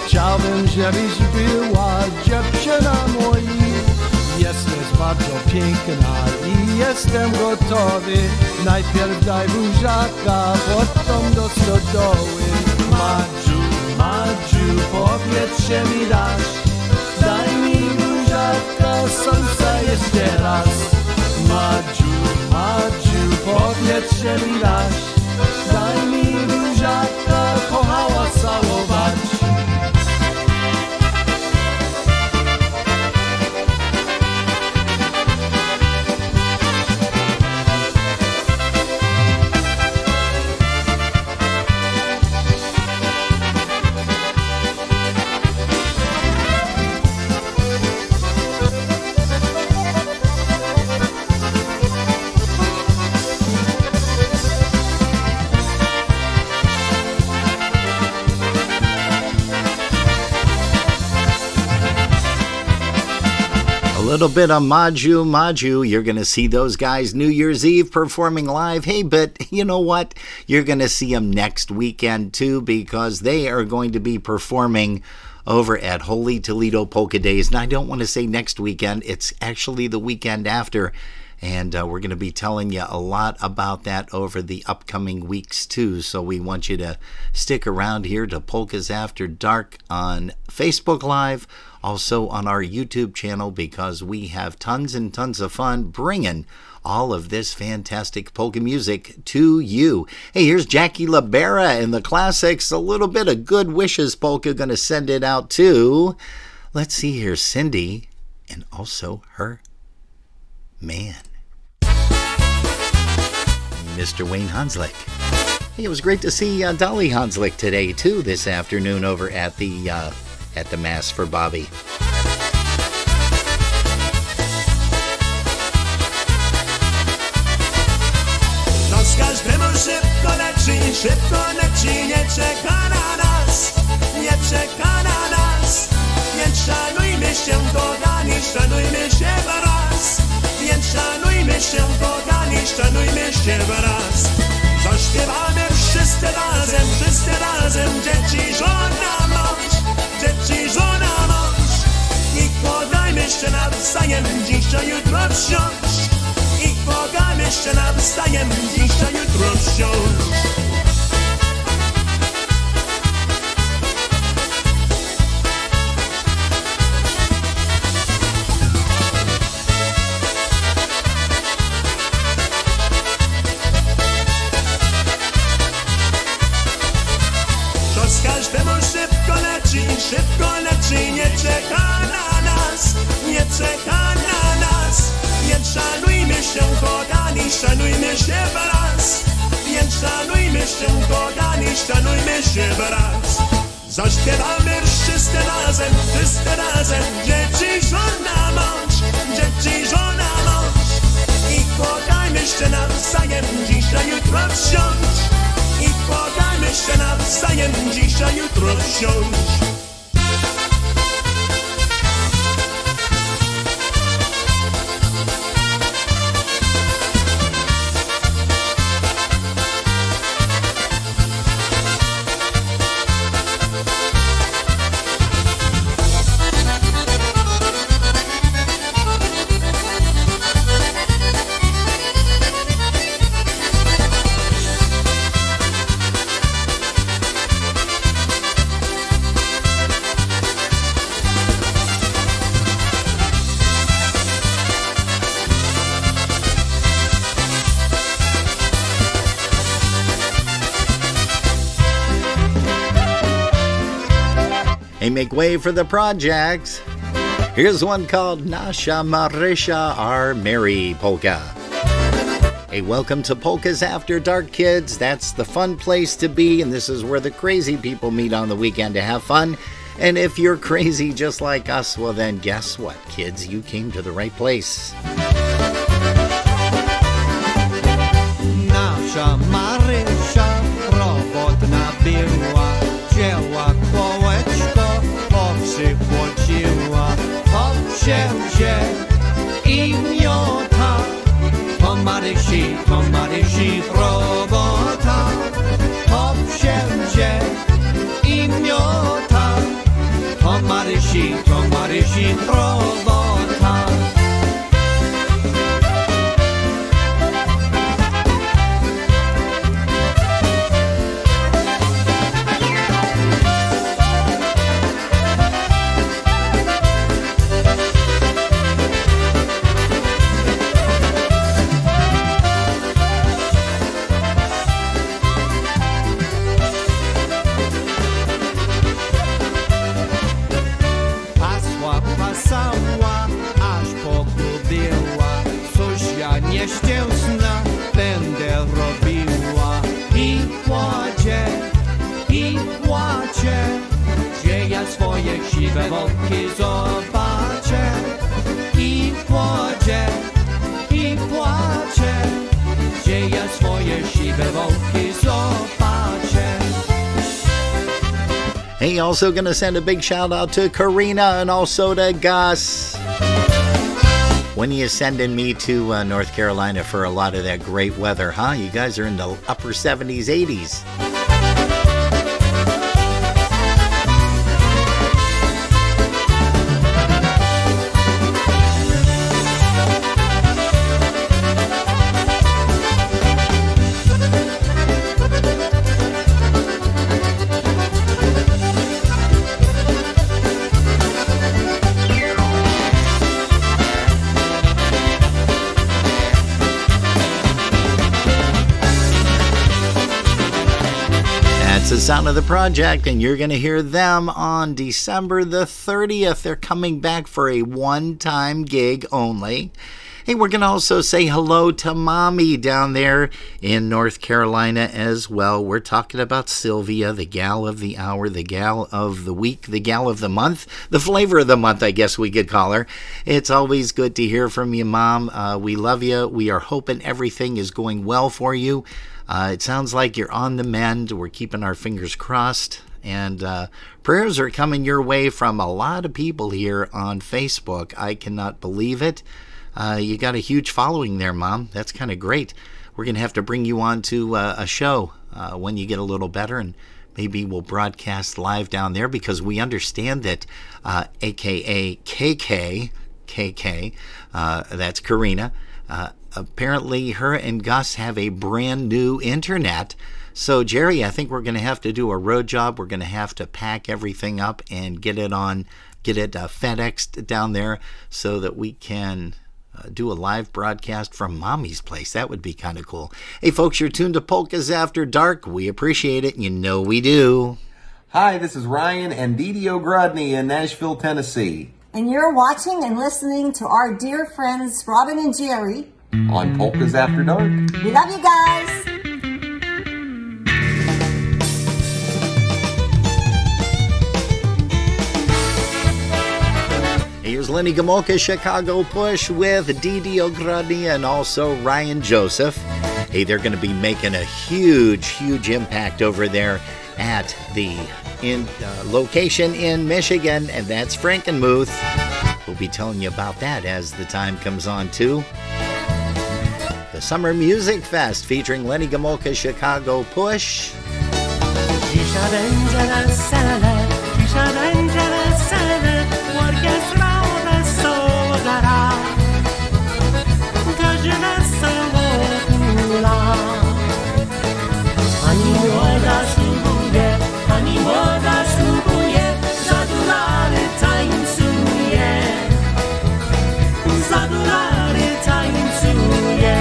Chciałbym, żebyś była dziewczyna moja. Jesteś bardzo piękna i jestem gotowy. Najpierw daj buziaka, potem do stodoły. Madziu, Madziu, powietrze mi dasz, daj mi buziaka, serca jeszcze raz. Madziu, Madziu, powietrze mi dasz, daj mi buziaka, kochała całować. A little bit of Maju Maju. You're going to see those guys New Year's Eve performing live. Hey, but you know what? You're going to see them next weekend too, because they are going to be performing over at Holy Toledo Polka Days. And I don't want to say next weekend. It's actually the weekend after. And we're going to be telling you a lot about that over the upcoming weeks too. So we want you to stick around here to Polkas After Dark on Facebook Live, also on our YouTube channel, because we have tons and tons of fun bringing all of this fantastic polka music to you. Hey, here's Jackie Libera and the classics. A little bit of Good Wishes polka. Going to send it out to, let's see here, Cindy and also her man, Mr. Wayne Hanslick. Hey, it was great to see Dolly Hanslick today too this afternoon over at the Mass for Bobby. Czas każdemu szybko leci, nie czeka na nas, nie czeka na nas. Więc szanujmy się, kochani, szanujmy się wraz. Więc szanujmy się, kochani, szanujmy się wraz. Zaśpiewamy wszyscy razem, dzieci, żona, mąż, dzieci, żona, mąż. I podajmy się nawzajem, dzisiaj, jutro wsiąść. I podajmy się nawzajem, dzisiaj, jutro wsiąść. Każdemu szybko leci, nie czeka na nas, nie czeka na nas. Więc szanujmy się, kochani, szanujmy się wraz. Więc szanujmy się, kochani, szanujmy się wraz. Zaśpiewamy wszyscy razem, dzieci, żona, mąż, dzieci, żona, mąż. I kochajmy się nawzajem, dzisiaj, jutro wsiąść. się nawzajem dzisiaj, jutro wsiąść. Hey, make way for the projects. Here's one called Nasza Marysia Our Merry Polka. Hey, welcome to Polkas After Dark, kids. That's the fun place to be, and this is where the crazy people meet on the weekend to have fun. And if you're crazy just like us, well then guess what, kids? You came to the right place. Nasza Marysia robotna była, wzięła kołeczko, przychłodziła, wzięcie i miota. To Marysi robota, wzięcie i miota. To Marysi robota. Pasała, aż pogubiła, coś ja nieszczęsna będę robiła. I płacze, gdzie ja swoje siwe wątki zobaczę. I płacze, gdzie ja swoje siwe wątki zobaczę. Hey, also gonna send a big shout out to Karina and also to Gus. When are you sending me to North Carolina for a lot of that great weather, huh? You guys are in the upper 70s, 80s. That's the sound of the project, and you're going to hear them on December the 30th. They're coming back for a one-time gig only. Hey, we're going to also say hello to Mommy down there in North Carolina as well. We're talking about Sylvia, the gal of the hour, the gal of the week, the gal of the month, the flavor of the month, I guess we could call her. It's always good to hear from you, Mom. We love you. We are hoping everything is going well for you. It sounds like you're on the mend. We're keeping our fingers crossed. And prayers are coming your way from a lot of people here on Facebook. I cannot believe it. You got a huge following there, Mom. That's kind of great. We're going to have to bring you on to a show when you get a little better, and maybe we'll broadcast live down there, because we understand that AKA KK, that's Karina, apparently her and Gus have a brand new internet. So, Jerry, I think we're going to have to do a road job. We're going to have to pack everything up and get it FedExed down there so that we can do a live broadcast from Mommy's place. That would be kind of cool. Hey, folks, you're tuned to Polkas After Dark. We appreciate it, and you know we do. Hi, this is Ryan and Didi Ogrodny in Nashville, Tennessee. And you're watching and listening to our dear friends Robin and Jerry on Polkas After Dark. We love you guys. Here's Lenny Gomolka, Chicago Push with Didi Ogrodny and also Ryan Joseph. Hey, they're going to be making a huge impact over there at the location in Michigan, and that's Frankenmuth. We'll be telling you about that as the time comes on, too. The Summer Music Fest featuring Lenny Gomulka's Chicago Push. Dzisiaj będzie wesele, dzisiaj będzie wesele, orkiestra wesoło gra. Każdy wesoło hula. Ani młoda ślubuje, ani młoda ślubuje, zadulary tańcuje, zadulary tańcuje.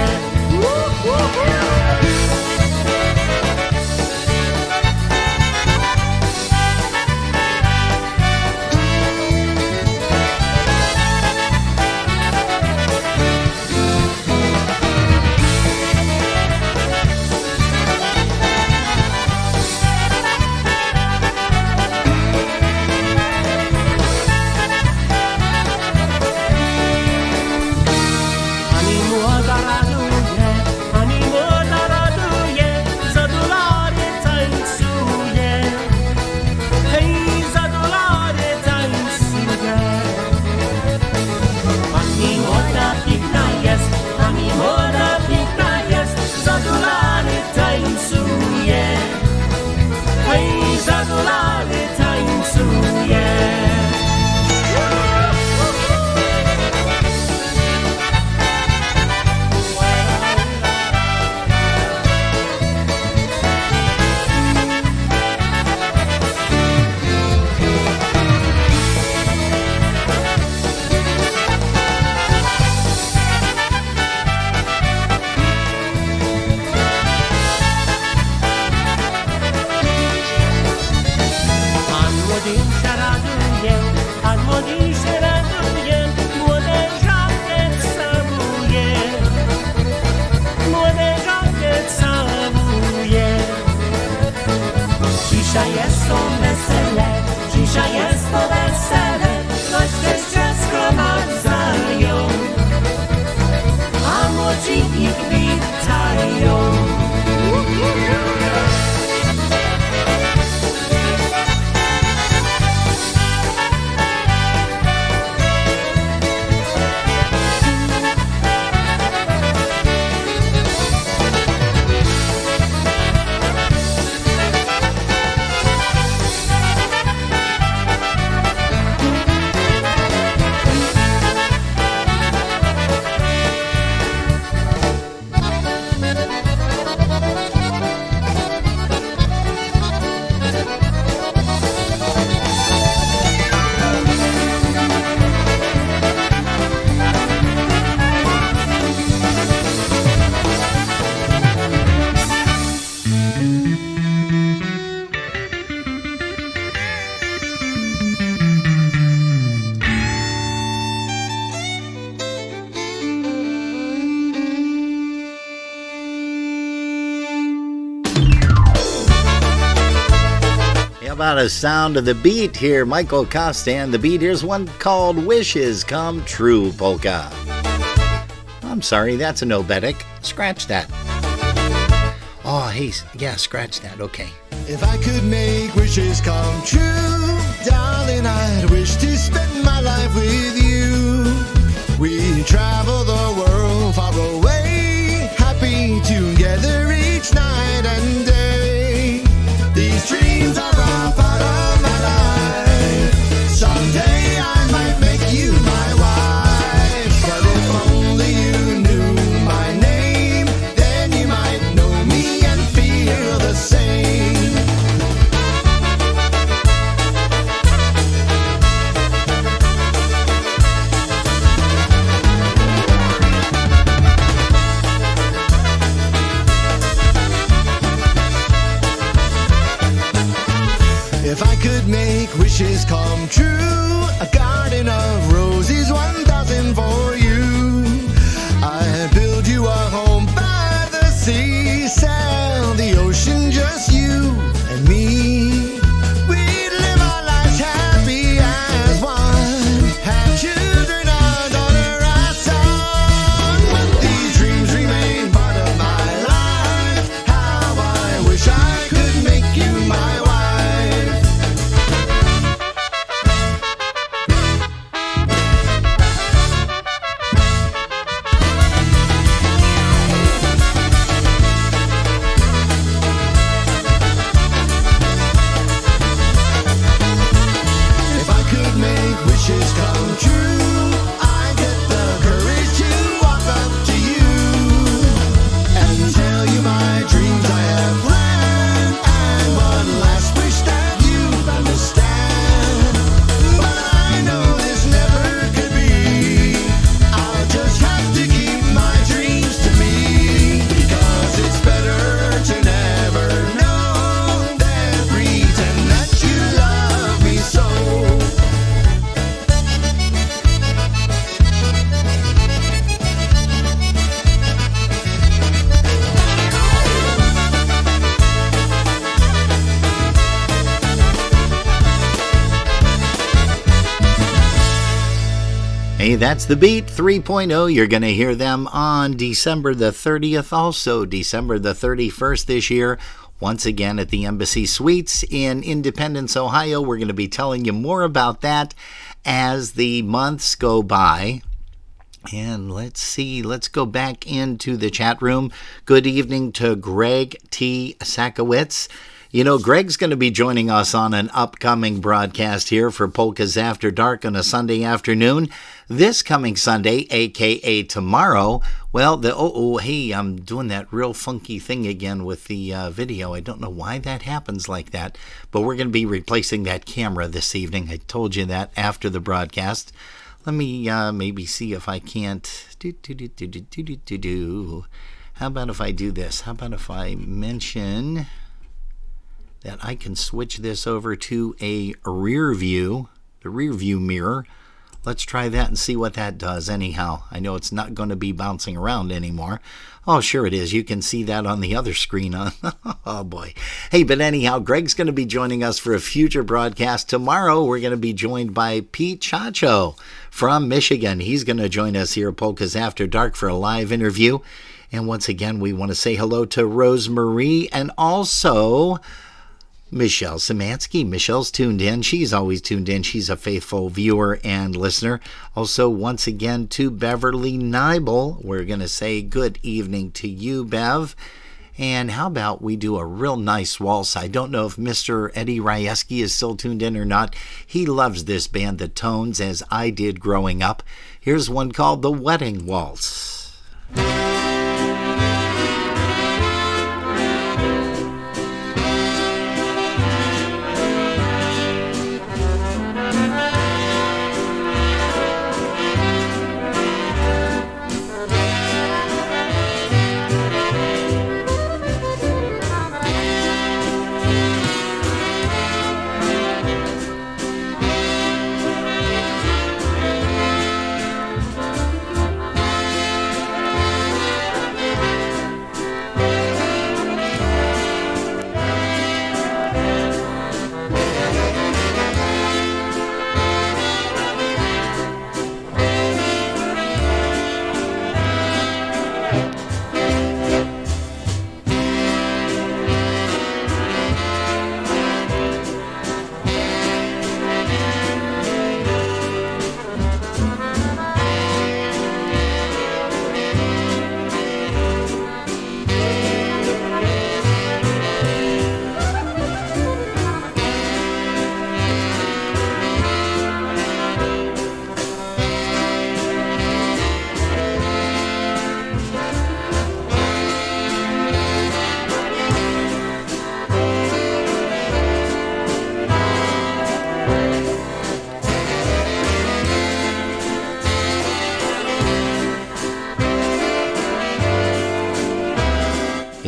About a sound of the beat here, Michael Costa and the beat. Here's one called Wishes Come True Polka. I'm sorry, that's a no-betic. Scratch that. Oh, hey, yeah, scratch that, okay. If I could make wishes come true, darling, I'd wish to spend my life with you. We travel the world far away, happy together each night and day. These dreams are a part of my life. Someday I might make you my wife. But if only you knew my name, then you might know me and feel the same. If I could make wishes come true, a garden of roses, 1,000 for you. I'd build you a home by the sea, sail the ocean, just you and me. We'd live our lives happy as one, have children, our daughter, our son. But these dreams remain part of my life. Hey, that's The Beat 3.0. You're going to hear them on December the 30th, also December the 31st this year. Once again at the Embassy Suites in Independence, Ohio. We're going to be telling you more about that as the months go by. And let's see, let's go back into the chat room. Good evening to Greg T. Sakowitz. You know, Greg's going to be joining us on an upcoming broadcast here for Polkas After Dark on a Sunday afternoon. This coming Sunday, a.k.a. tomorrow, well, hey, I'm doing that real funky thing again with the video. I don't know why that happens like that, but we're going to be replacing that camera this evening. I told you that after the broadcast. Let me maybe see if I can't. How about if I do this? How about if I mention that I can switch this over to a rear view, the rear view mirror. Let's try that and see what that does anyhow. I know it's not going to be bouncing around anymore. Oh, sure it is. You can see that on the other screen. Oh, boy. Hey, but anyhow, Greg's going to be joining us for a future broadcast. Tomorrow, we're going to be joined by Pete Chacho from Michigan. He's going to join us here at Polkas After Dark for a live interview. And once again, we want to say hello to Rosemarie and also Michelle Szymanski. Michelle's tuned in. She's always tuned in. She's a faithful viewer and listener. Also, once again, to Beverly Nibel. We're going to say good evening to you, Bev. And how about we do a real nice waltz? I don't know if Mr. Eddie Rieski is still tuned in or not. He loves this band, The Tones, as I did growing up. Here's one called The Wedding Waltz.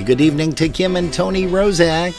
Good evening to Kim and Tony Rozak.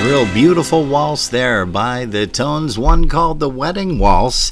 Real beautiful waltz there by the Tones, one called The Wedding Waltz.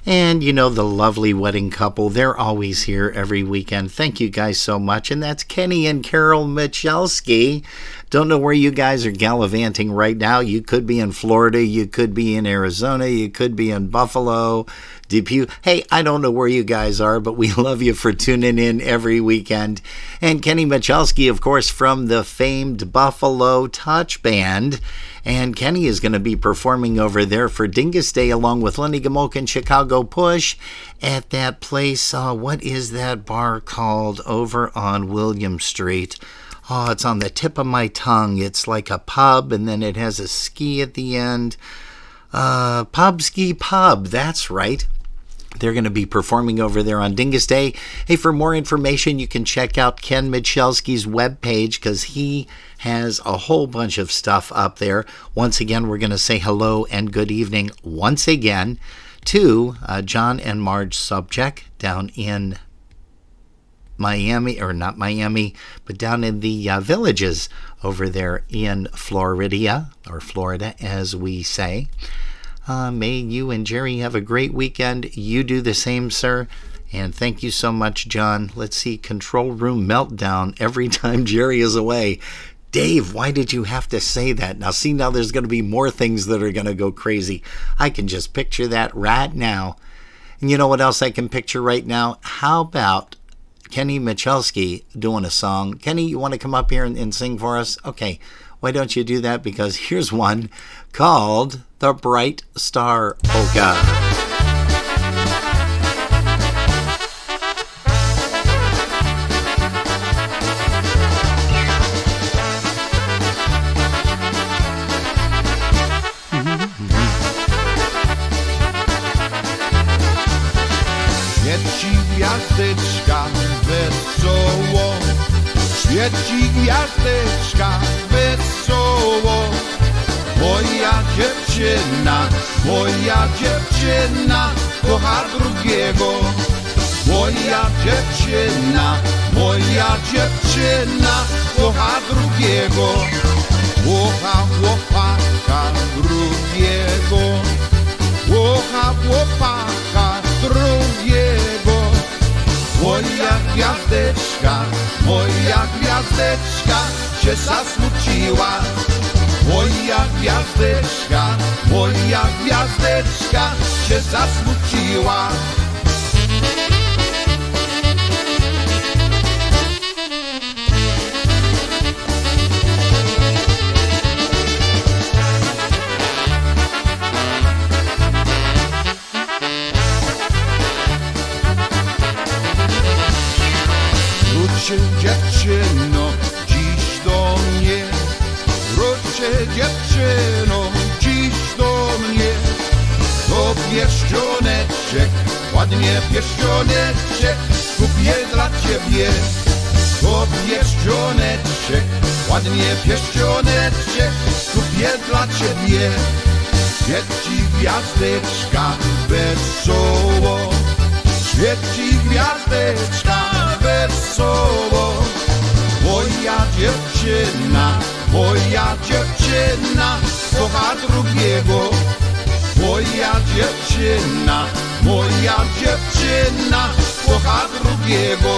And you know, the lovely wedding couple, they're always here every weekend. Thank you guys so much. And that's Kenny and Carol Michalski. Don't know where you guys are gallivanting right now. You could be in Florida, you could be in Arizona, you could be in Buffalo, Depew. Hey, I don't know where you guys are, but we love you for tuning in every weekend. And Kenny Michalski, of course, from the famed Buffalo Touch Band. And Kenny is going to be performing over there for Dyngus Day along with Lenny Gomolka and Chicago Push at that place. What is that bar called over on William Street? Oh, it's on the tip of my tongue. It's like a pub, and then it has a ski at the end. Pub Ski Pub, that's right. They're going to be performing over there on Dyngus Day. Hey, for more information, you can check out Ken Michalski's webpage because he has a whole bunch of stuff up there. Once again, we're going to say hello and good evening once again to John and Marge Subject down in Miami, or not Miami, but down in the Villages over there in Florida, or Florida as we say. May you and Jerry have a great weekend. You do the same, sir. And thank you so much, John. Let's see, control room meltdown every time Jerry is away. Dave, why did you have to say that? Now, see, now there's going to be more things that are going to go crazy. I can just picture that right now. And you know what else I can picture right now? How about Kenny Michalski doing a song? Kenny, you want to come up here and sing for us? Okay, why don't you do that? Because here's one called The Bright Star Polka. Świeci gwiazdeczka wesoło, świeci gwiazdeczka wesoło. Moja dziewczyna kocha drugiego. Moja dziewczyna kocha drugiego. Kocha chłopaka drugiego. Kocha chłopaka drugiego. Moja gwiazdeczka się zasmuciła. Moja gwiazdeczka się zasmuciła. Wróćcie dziewczyno dziś do mnie. Wróćcie dziewczyno dziś do mnie. To pierścioneczek, ładnie pierścioneczek kupię dla ciebie. To pierścioneczek, ładnie pierścioneczek kupię dla ciebie. Świeci gwiazdeczka wesoło. Świeci gwiazdeczka wesoło. Moja dziewczyna kocha drugiego. Moja dziewczyna kocha drugiego.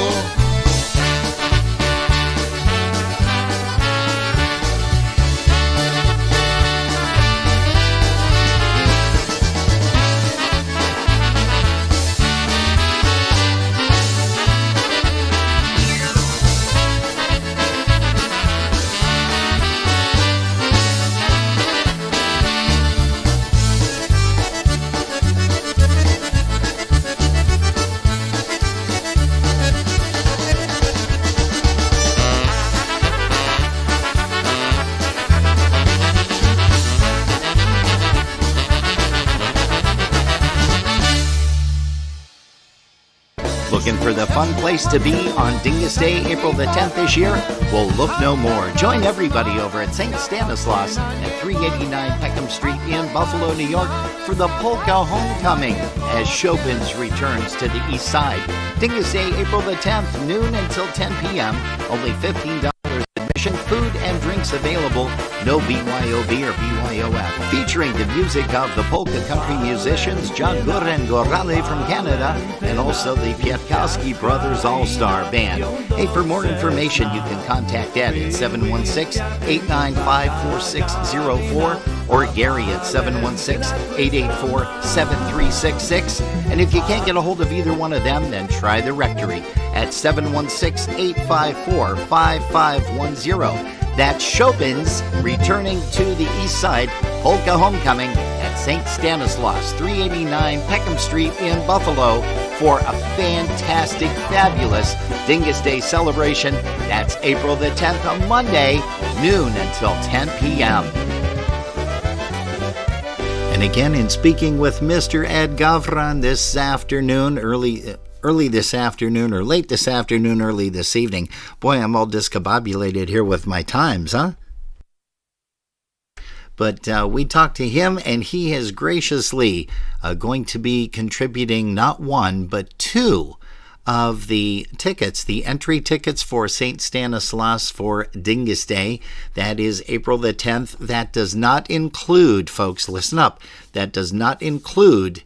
Looking for the fun place to be on Dyngus Day, April the 10th this year? Well, look no more. Join everybody over at St. Stanislaus at 389 Peckham Street in Buffalo, New York for the Polka Homecoming as Chopin's returns to the east side. Dyngus Day, April the 10th, noon until 10 p.m. Only $15 admission. celebration, food and drinks available, no BYOB or BYOF. Featuring the music of the polka country musicians John Góren Gorale from Canada and also the Pietkowski Brothers All-Star Band. Hey, for more information, you can contact Ed at 716-895-4604 or Gary at 716-884-7366. And if you can't get a hold of either one of them, then try the rectory at 716-854-5510. That's Chopin's returning to the East Side Polka Homecoming at St. Stanislaus, 389 Peckham Street in Buffalo for a fantastic, fabulous Dyngus Day celebration. That's April the 10th, a Monday, noon until 10 p.m. And again, in speaking with Mr. Ed Gavran this afternoon, early this afternoon, or late this afternoon, early this evening. Boy, I'm all discombobulated here with my times, huh? But we talked to him, and he is graciously going to be contributing not one, but two of the tickets, the entry tickets for St. Stanislaus for Dyngus Day. That is April the 10th. That does not include, folks, listen up, that does not include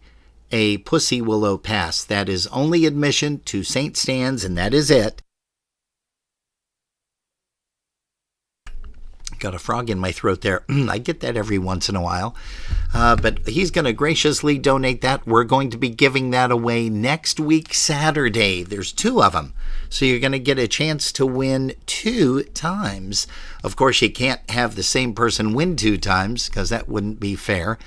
a Pussy Willow Pass. That is only admission to St. Stan's, and that is it. Got a frog in my throat there. I get that every once in a while. But he's going to graciously donate that. We're going to be giving that away next week, Saturday. There's two of them. So you're going to get a chance to win 2 times. Of course, you can't have the same person win 2 times because that wouldn't be fair.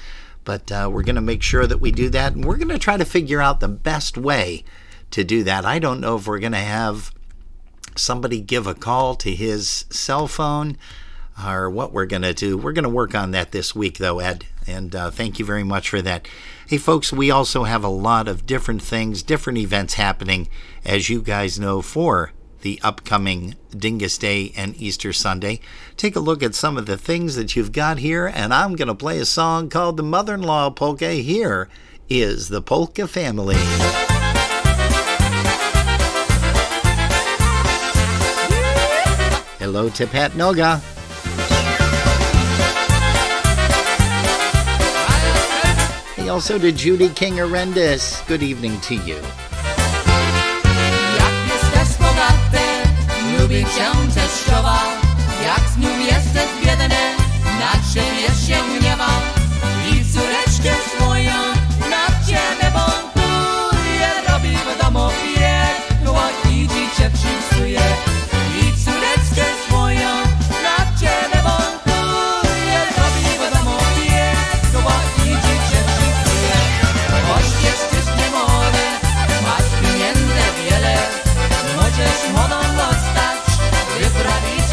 But we're going to make sure that we do that. And we're going to try to figure out the best way to do that. I don't know if we're going to have somebody give a call to his cell phone or what we're going to do. We're going to work on that this week, though, Ed. And thank you very much for that. Hey, folks, we also have a lot of different things, different events happening, as you guys know, for the upcoming Dyngus Day and Easter Sunday. Take a look at some of the things that you've got here, and I'm going to play a song called The Mother-in-Law Polka. Here is the Polka Family. Hello to Pat Noga. Hey, also to Judy King Arendis. Good evening to you. Lubi cię teściowa, jak z nią jesteś biedny, na ciebie się gniewa i córeczkę swoją na ciebie buntuje, robi w domu piekło i dziecię psuje i córeczkę swoją na ciebie buntuje, robi w domu piekło i dziecię psuje. Oścież tyś nie młody, masz pieniędzy wiele, możesz młodą dostać, wyprawić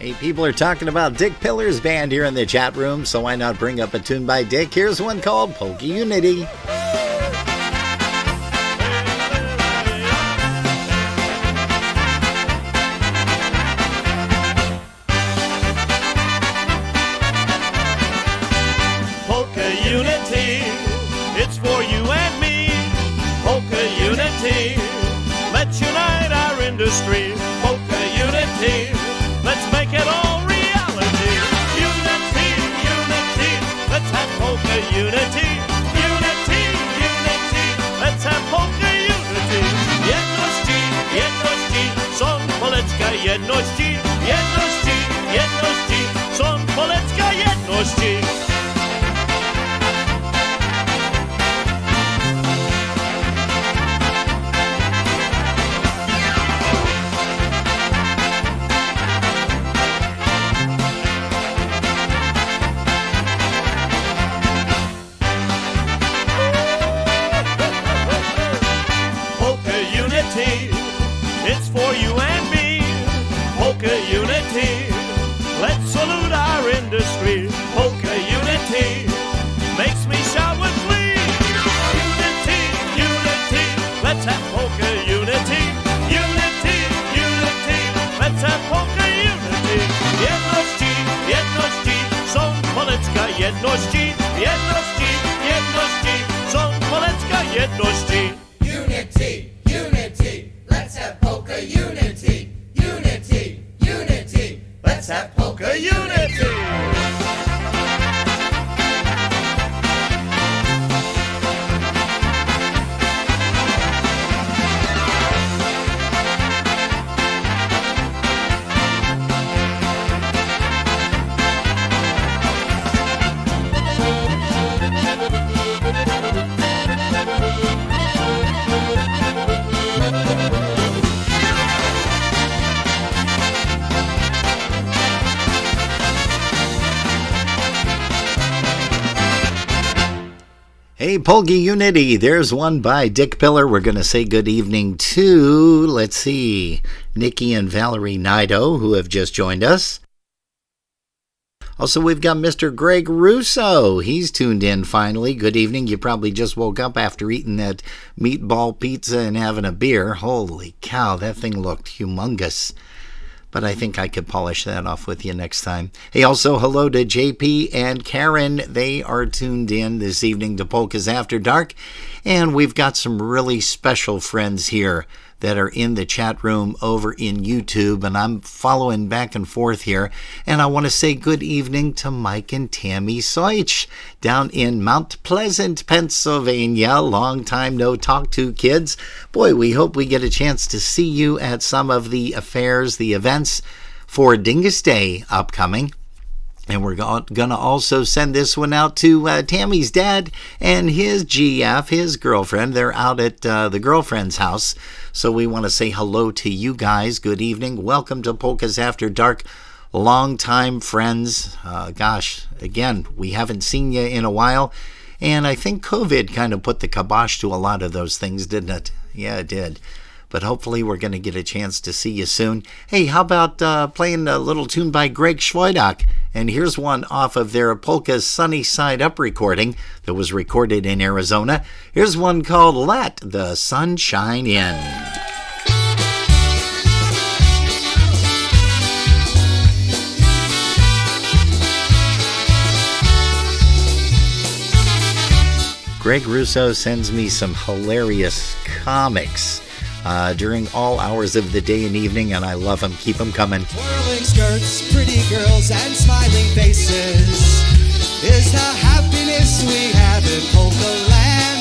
Hey, people are talking about Dick Pillar's band here in the chat room, so why not bring up a tune by Dick? Here's one called Polka Unity. Polka Unity, it's for you and me. Polka Unity, let's unite our industry. Polka Unity, let's make it all reality. Unity, unity, let's have polka unity. Unity, unity, let's have polka unity. Jedności, jedności, są Polska jedności. Jedności, jedności, są Polska jedności. It's for you and me. Polka Unity, let's salute our industry. Polka Unity makes me shout with glee. Unity, unity, let's have polka unity. Unity, unity, let's have polka unity. Jedności, jedności, są Polska jedności. Jedności, jedności, są Polska jedności. Unity, unity, let's have polka unity. Unity, unity, let's have polka unity. Hey, Polka Unity, there's one by Dick Pillar. We're going to say good evening to, let's see, Nikki and Valerie Nido, who have just joined us. Also, we've got Mr. Greg Russo. He's tuned in finally. Good evening. You probably just woke up after eating that meatball pizza and having a beer. Holy cow, that thing looked humongous. But I think I could polish that off with you next time. Hey, also hello to JP and Karen. They are tuned in this evening to Polkas After Dark. And we've got some really special friends here that are in the chat room over in YouTube. And I'm following back and forth here. And I want to say good evening to Mike and Tammy Soich down in Mount Pleasant, Pennsylvania. Long time no talk to, kids. Boy, we hope we get a chance to see you at some of the affairs, the events for Dyngus Day upcoming. And we're going to also send this one out to Tammy's dad and his GF, his girlfriend. They're out at the girlfriend's house. So we want to say hello to you guys. Good evening. Welcome to Polkas After Dark. Longtime friends. Again, we haven't seen you in a while. And I think COVID kind of put the kibosh to a lot of those things, didn't it? Yeah, it did. But hopefully we're going to get a chance to see you soon. Hey, how about playing a little tune by Greg Schwoidak? And here's one off of their Polka's Sunny Side Up recording that was recorded in Arizona. Here's one called Let the Sun Shine In. Greg Russo sends me some hilarious comics during all hours of the day and evening, and I love them. Keep them coming. Twirling skirts, pretty girls, and smiling faces is the happiness we have in Polka Land.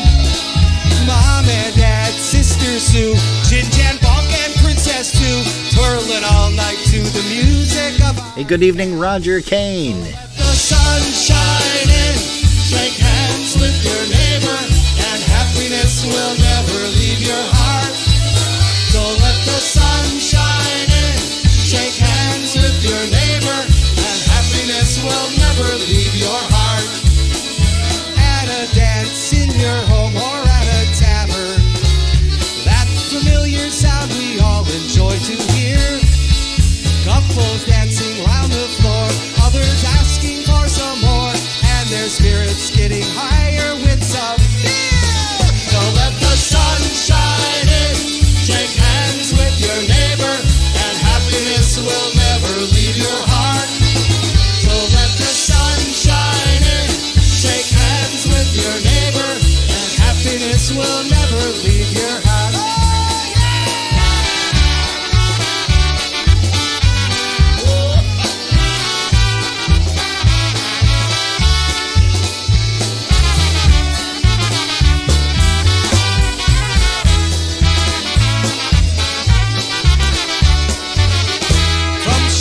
Mom and Dad, Sister Sue, Jin Jan Bonk, and Princess too, twirling all night to the music of. Hey, good evening, Roger Kane. Let the sun shine in, shake hands with your neighbor, and happiness will never leave your heart. So let the sun shine in, shake hands with your neighbor, and happiness will never leave your heart. At a dance in your home or at a tavern, that familiar sound we all enjoy to hear. Couples dancing loud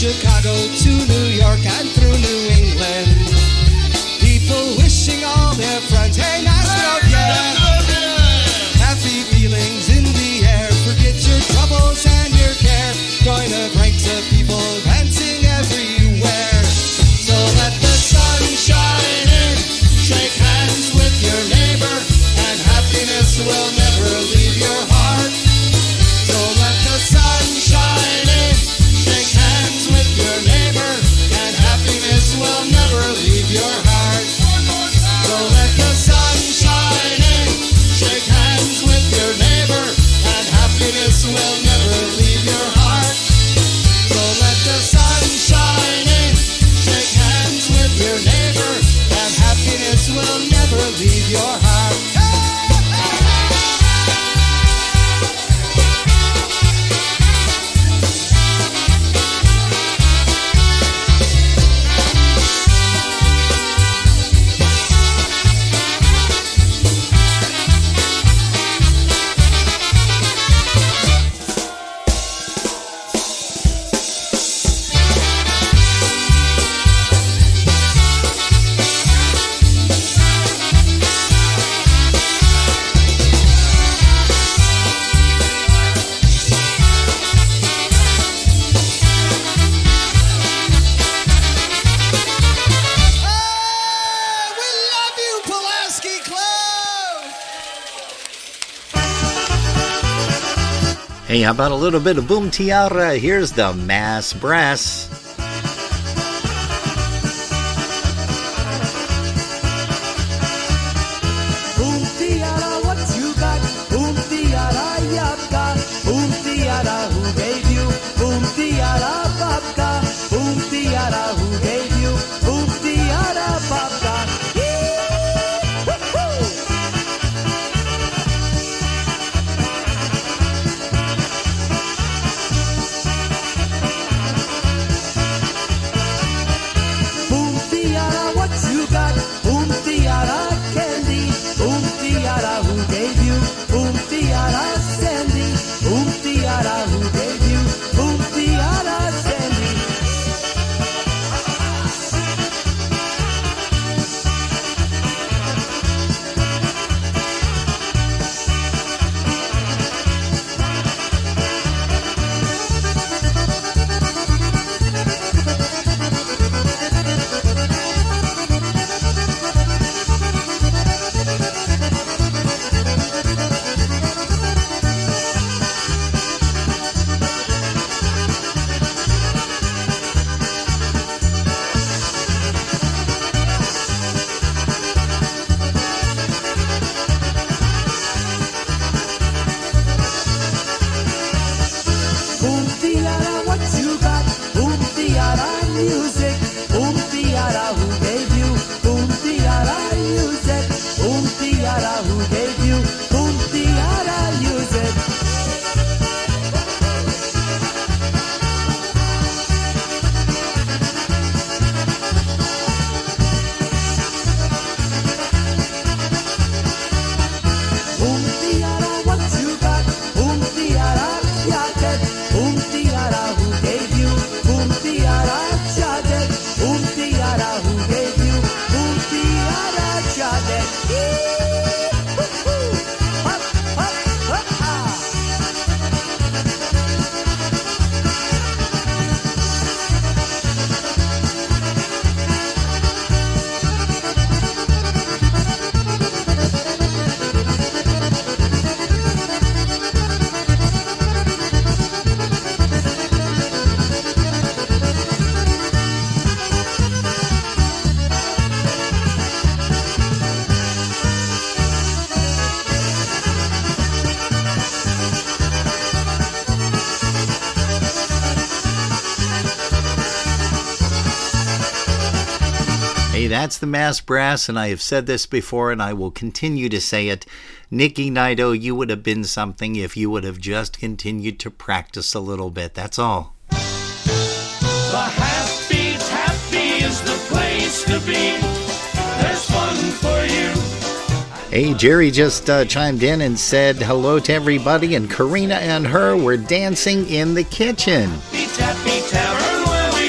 Chicago to New York and through New England. People wishing all their friends, hey, Nashville, yeah. Happy feelings in the air, forget your troubles and your care. Join a ranks of people dancing everywhere. So let the sun shine in, shake hands with your neighbor, and happiness will never leave your heart. So let the sun shine in, shake hands with your neighbor, and happiness will never leave your heart. So let the sun shine in, shake hands with your neighbor, and happiness will never leave your heart. So let the sun shine in, shake hands with your neighbor, and happiness will never leave your heart. Hey, how about a little bit of Boom Tiara? Here's the Mass Brass. Boom tiara, what you got? Boom tiara, yapka. Boom tiara, who gave you? Boom tiara, babka. Boom tiara, who gave you? Boom tiara, babka. Boom tiara, what you got? Boom tiara, candy. Boom tiara, who gave you? Boom tiara, Sandy. Boom tiara, who gave you? Boom tiara, Sandy. Boom tiara, what you got? Boom tiara, music. Boom tiara, who gave you? Boom tiara, music. Boom tiara, who gave you? Boom tiara, music. Boom tiara, what you got? Boom tiara, jacket. Boom tiara, who gave you? Boom tiara, jacket. Boom tiara, who gave you? Boom tiara, jacket. Hop, hop, hop, ah. Hey, that's the Mass Brass, and I have said this before, and I will continue to say it. Nikki Naito, you would have been something if you would have just continued to practice a little bit. That's all. The happy is the place to be. There's fun for you. Hey, Jerry just chimed in and said hello to everybody, and Karina and her were dancing in the kitchen. Tappy tavern where we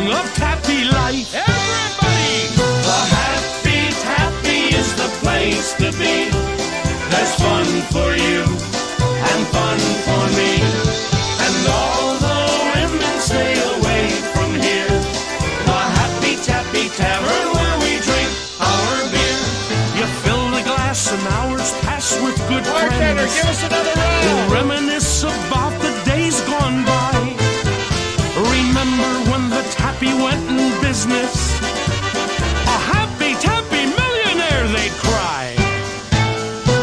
song of happy life. Everybody! The happy tappy is the place to be. There's fun for you and fun for me. And all the women stay away from here. The happy tappy tavern where we drink our beer. You fill the glass and hours pass with good Bartender, friends. give us another round. Reminisce about the days gone by. Remember when the tappy went in business? A happy tappy millionaire, they'd cry.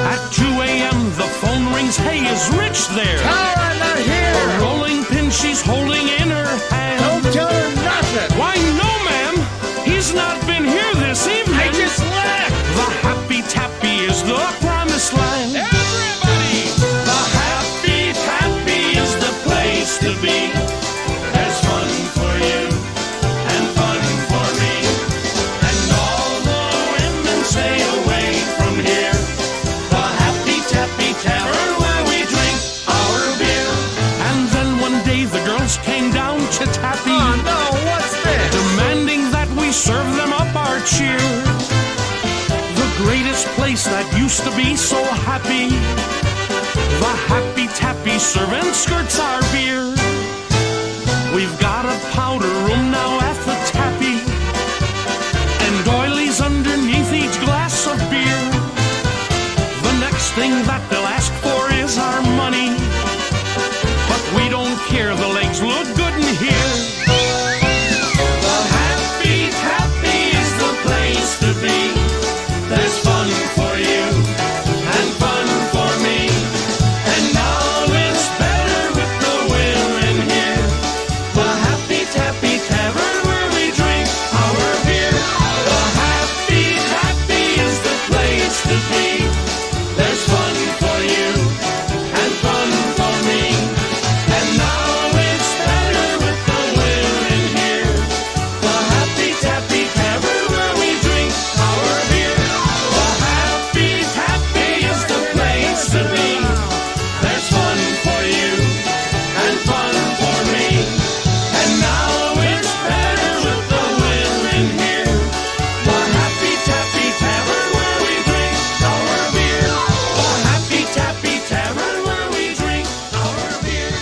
At 2 a.m. the phone rings, hey, is Rich there? Tell her I'm not here. A rolling pin she's holding in her hand. Don't tell her nothing. Why, no, ma'am, he's not been here this evening. I just left. The happy tappy is the promised land. Everybody! The happy tappy is the place to be. There's fun for you and fun for me. And all the women stay away from here. The happy tappy tavern where we drink our beer. And then one day the girls came down to tappy. Oh no, what's this? Demanding that we serve them up our cheer. The greatest place that used to be so happy. The happy tappy servant skirts our beer. We've got a powder room now at the tappy, and doilies underneath each glass of beer. The next thing that they'll ask for is our money, but we don't care, the legs look good in here. The happy tappy is the place to be. There's fun for you and fun for me. And now it's better with the women here. The happy tappy tavern where we drink our beer. The happy tappy is the place to be. There's fun for you and fun for me. And now it's better with the women here. The happy tappy tavern where we drink our beer. The happy tappy is the place to be. There's fun for you and fun for me. And now it's better with the women here. The happy tappy tavern where we drink our beer. The happy tappy tavern where we drink our beer.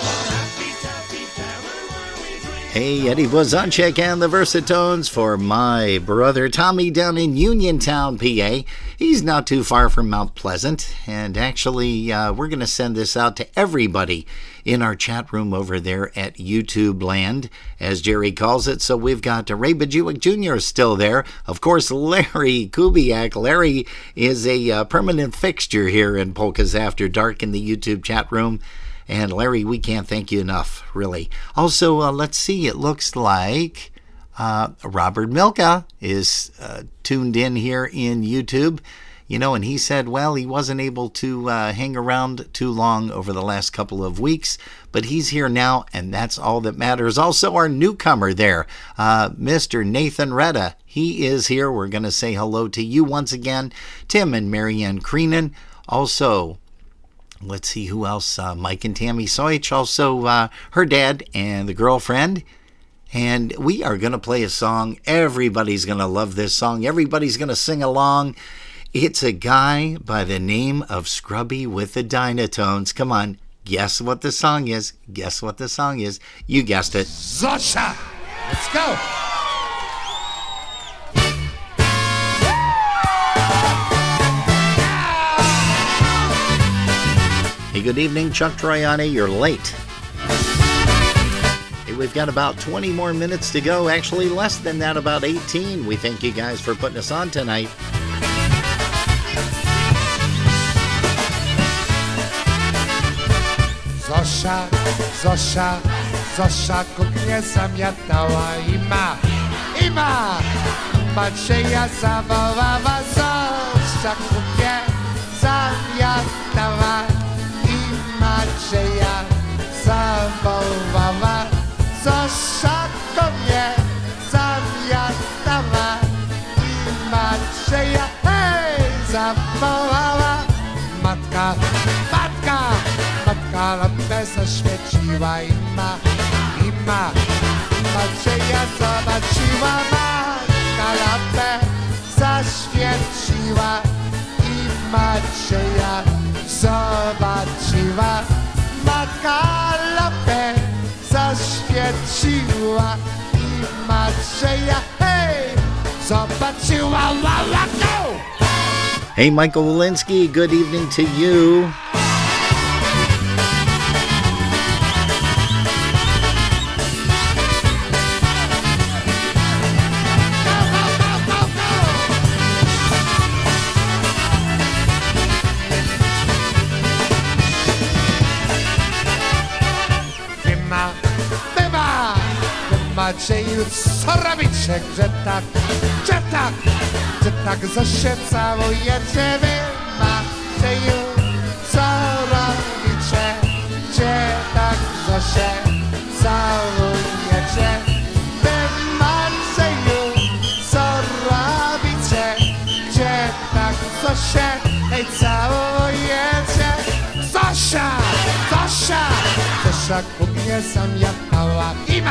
The happy tappy tavern where we drink. Hey, Eddie Blazonczyk and the Versatones for my brother Tommy down in Uniontown, PA. He's not too far from Mount Pleasant, and actually we're going to send this out to everybody in our chat room over there at YouTube Land, as Jerry calls it. So we've got Ray Bajuik Jr. still there. Of course, Larry Kubiak. Larry is a permanent fixture here in Polkas After Dark in the YouTube chat room. And Larry, we can't thank you enough, really. Also, let's see, it looks like Robert Milka is tuned in here in YouTube. You know, and he said, well, he wasn't able to hang around too long over the last couple of weeks, but he's here now, and that's all that matters. Also, our newcomer there, Mr. Nathan Retta, he is here. We're going to say hello to you once again. Tim and Marianne Creenan. Also, let's see who else. Mike and Tammy Soich, also her dad and the girlfriend. And we are going to play a song. Everybody's going to love this song. Everybody's going to sing along. It's a guy by the name of Scrubby with the Dynatones. Come on, guess what the song is. Guess what the song is. You guessed it. Zosha! Let's go! Hey, good evening, Chuck Troiani. You're late. Hey, we've got about 20 more minutes to go. Actually, less than that, about 18. We thank you guys for putting us on tonight. Zosia, Zosia, Zosia kuchnię zamiatała ima Macieja zawołała Zosia kuchnię zamiatała i Macieja zawołała Zosia kuchnię zamiatała i Macieja hej zawołała Matka, matka Matka lampę zaświeciła ima Macieja zobaczyła, matka lampę zaświeciła i Macieja zobaczyła, matka lampę zaświeciła i Macieja, hej, zobaczyła, go! Hey, Michael Walensky, good evening to you. Macieju, co robicie, że tak się całujecie, wy Macieju, co robicie, że tak się całujecie, wy Macieju, co robicie, że tak się całujecie, Zosia, ku mnie zamiatała i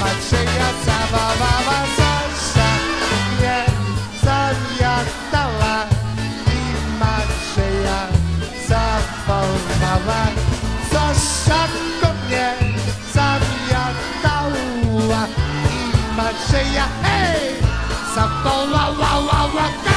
Macieja zawołała, Zosia mnie zamiatała i Macieja zawołała, Zosia ku mnie zamiatała i Macieja, hej, zawołała, go!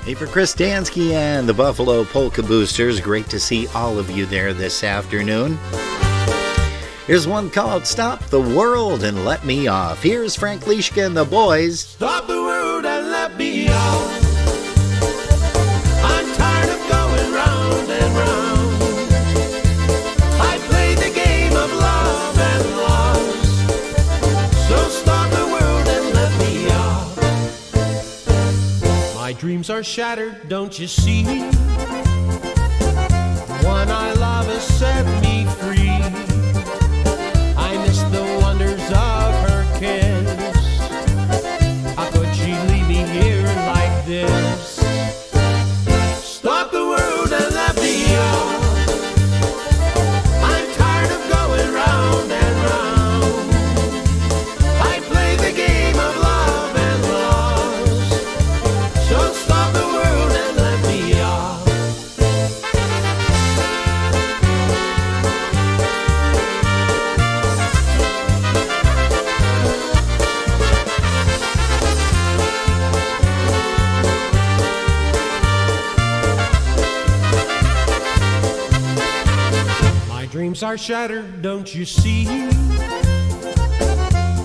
Hey, for Chris Dansky and the Buffalo Polka Boosters, great to see all of you there this afternoon. Here's one called Stop the World and Let Me Off. Here's Frank Lischka and the boys. Stop the world and let me off. I'm tired of going round and round. I played the game of love and lost. So stop the world and let me off. My dreams are shattered, don't you see? One I love has set me free. I miss the wonders of her kiss. How could she leave me here like this? Stop the world and let me off. I'm tired of going round and round. I play the game of love and lost. So stop the world and let me off. My dreams are shattered, don't you see?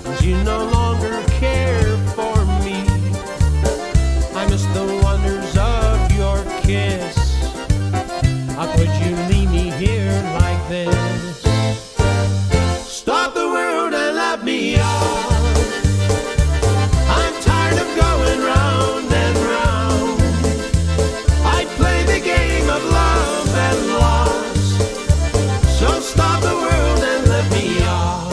'Cause you no longer care for me. I miss the wonders of your kiss. How could you leave me here like this? Stop the world and let me off. I'm tired of going round and round. I play the game of love and lost. So stop the world and let me off.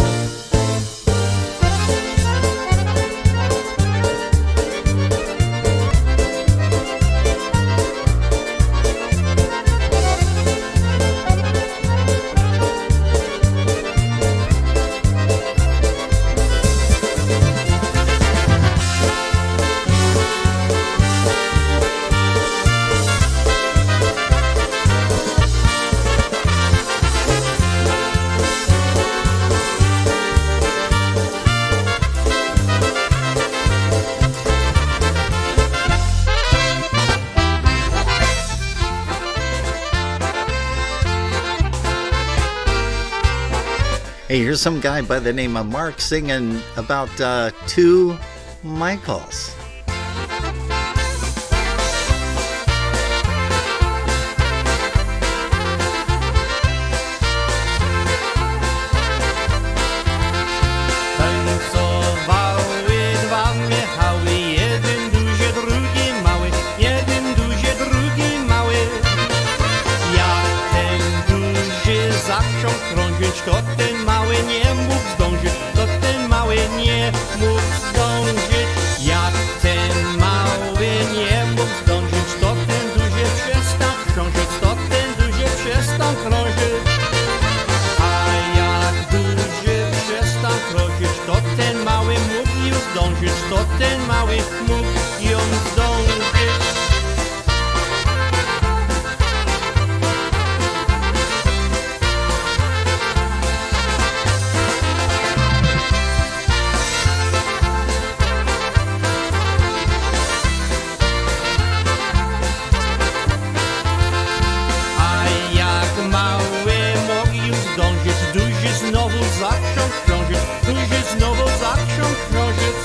Hey, here's some guy by the name of Mark singing about two Michaels. Tańcowały dwa Michały, jeden duży, drugi mały, jeden duży, drugi mały. Jak ten duży zaczął krążyć, to ten mały nie mógł zdążyć, to ten mały nie mógł zdążyć. Jak ten mały nie mógł zdążyć, to ten duży przestał krążyć, to ten duży przestał krążyć. A jak duży przestał krążyć, to ten mały mógł już zdążyć, to ten mały mógł ją zdążyć. A jak mały mógł już zdążyć, duży znowu zaczął krążyć, duży znowu zaczął krążyć.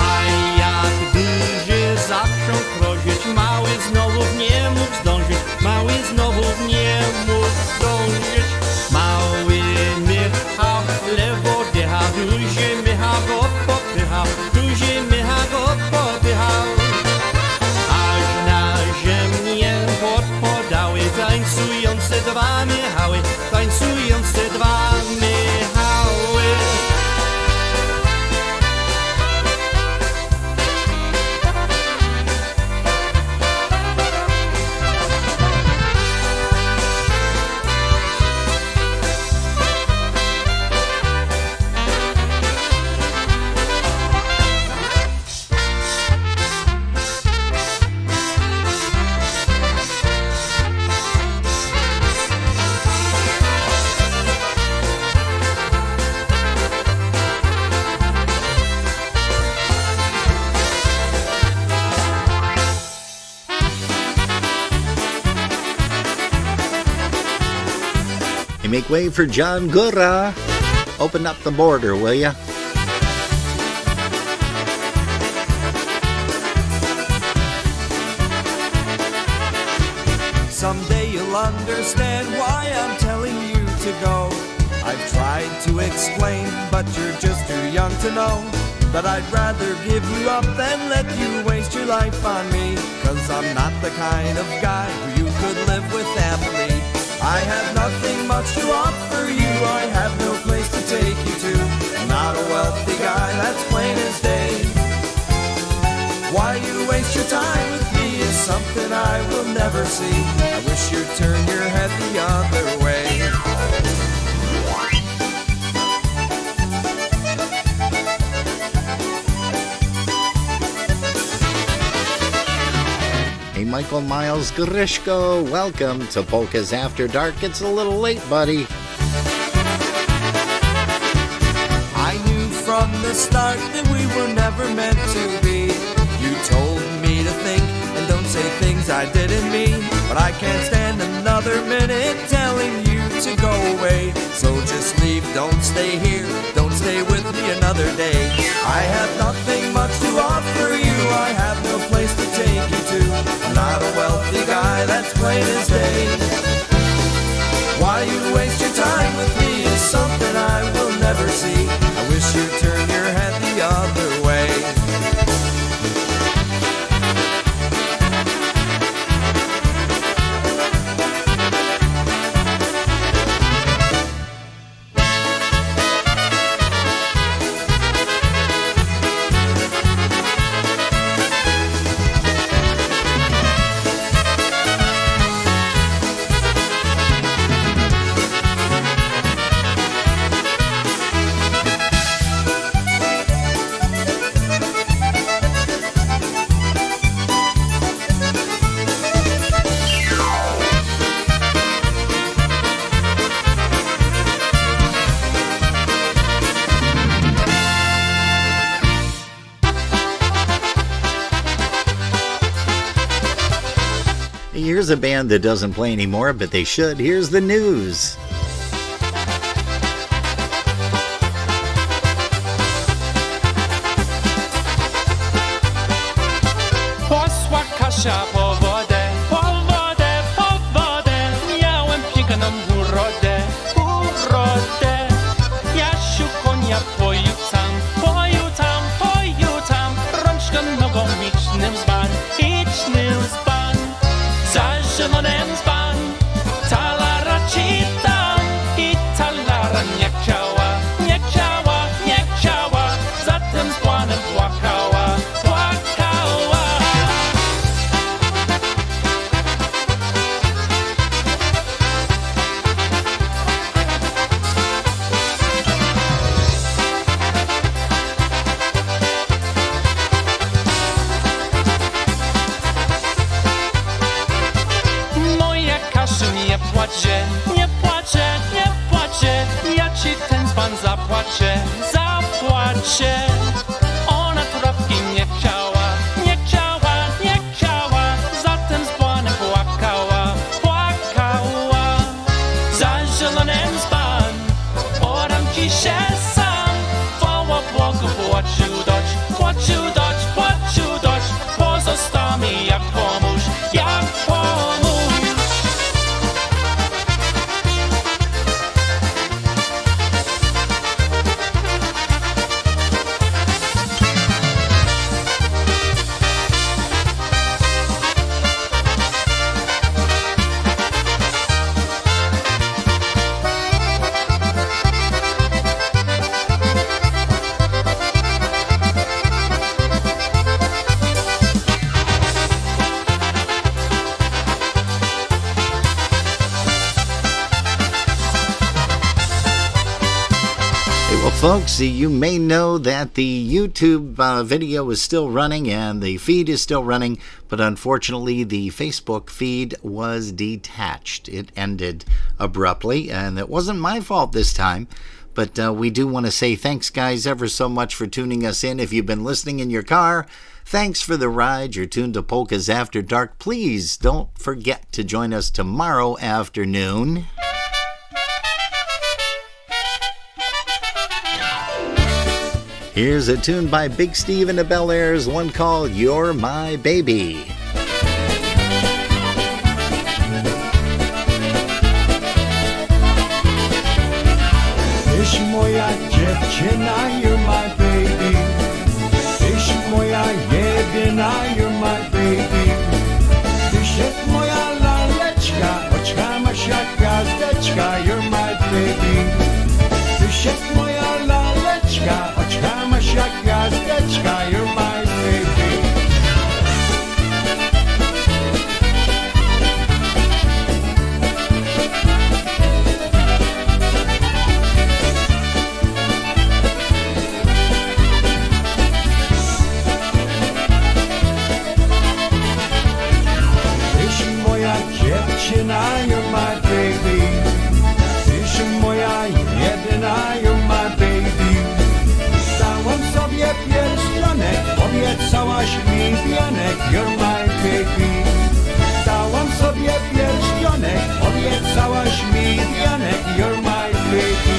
A jak duży zaczął krążyć, mały znowu nie mógł zdążyć, mały znowu nie mógł zdążyć. Mały Michał w lewo dychał, duży Michał go popychał, duży Michał go popychał. Aż na ziemię podpadały tańcujące dwa Michały, tańcujące dwa Michały. Hey, make way for John Gura. Open up the border, will ya? Someday you'll understand why I'm telling you to go. I've tried to explain, but you're just too young to know that I'd rather give you up than let you waste your life on me. 'Cause I'm not the kind of guy who you could live with happily. I have nothing much to offer you, I have no place to take you to. I'm not a wealthy guy, that's plain as day. Why you waste your time with me is something I will never see. I wish you'd turn your head the other way. Hey, Michael Miles Grishko, welcome to Polkas After Dark. It's a little late, buddy. I knew from the start that we were never meant to be. You told me to think and don't say things I didn't mean. But I can't stand another minute telling you to go away. So just leave, don't stay here, don't stay with me another day. I have nothing much to offer you, I have no place to take you to. I'm not a wealthy guy, that's plain as day. Why you waste your time with me is something I will never see. I wish you'd turn your head the other way. Here's a band that doesn't play anymore, but they should. Here's the news. Marysia po wodę, po wodę, po wodę. Miałem piękną urodę, urodę. Jasiu konia pojutam, pojutam, pojutam. Rączką nogą licznym zban, licznym zban. Za zielonym zban, talara ci dam. I talara nie chciała, nie chciała, nie chciała. Za tym zbanem płakała, płakała. Moja Kasiu nie płacze, nie płacze, nie płacze. Ja ci ten dzban zapłaczę, zapłaczę. Ona trawki nie chciała, nie chciała, nie chciała. Za tym dzbanem płakała, płakała. Za zielonym dzban oram ci się sam. Chwała Bogu, płacił doć, płacił doć, płacił doć. Pozostał mi jak pomóż, jak pomóż. Well, folks, you may know that the YouTube video is still running and the feed is still running, but unfortunately the Facebook feed was detached. It ended abruptly, and it wasn't my fault this time. But we do want to say thanks, guys, ever so much for tuning us in. If you've been listening in your car, thanks for the ride. You're tuned to Polkas After Dark. Please don't forget to join us tomorrow afternoon. Here's a tune by Big Steve and the Bel Airs, one called You're My Baby. Tyś moja dziewczyna, you're my baby. Tyś moja jedyna, you're my baby. Tyś jest moja laleczka, oczka masz jak gwiazdeczka, you're my baby. Tyś jest moja laleczka, oczka masz jak gwiazdeczka, you're my baby. Tyś moja dziewczyna, you're my baby. Tyś moja jedyna, you're my baby. Dałam sobie pierścionek, obiecałaś mi wianek, you're my baby. Dałam sobie pierścionek, obiecałaś mi wianek, you're my baby.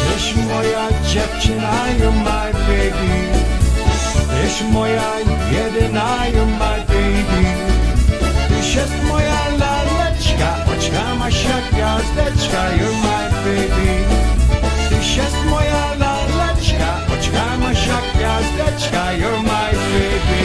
Tyś moja dziewczyna, you're my baby. Tyś moja jedyna, you're my baby. Tyś jest moja laleczka, oczka masz jak gwiazdeczka, you're my baby. Tyś jest moja laleczka, oczka masz jak gwiazdeczka, you're my baby.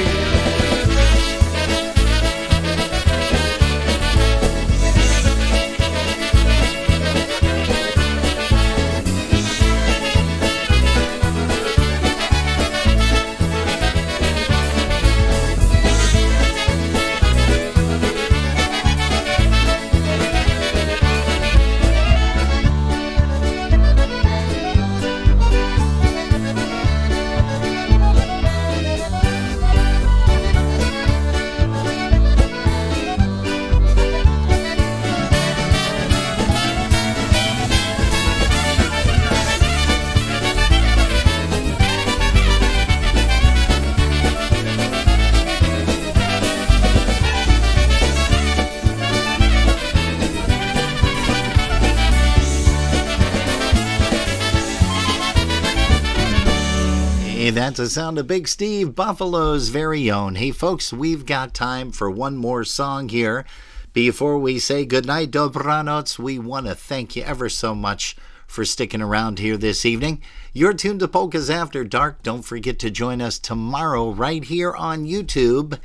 Hey, that's the sound of Big Steve, Buffalo's very own. Hey, folks, we've got time for one more song here. Before we say goodnight, dobranoc, we want to thank you ever so much for sticking around here this evening. You're tuned to Polkas After Dark. Don't forget to join us tomorrow right here on YouTube.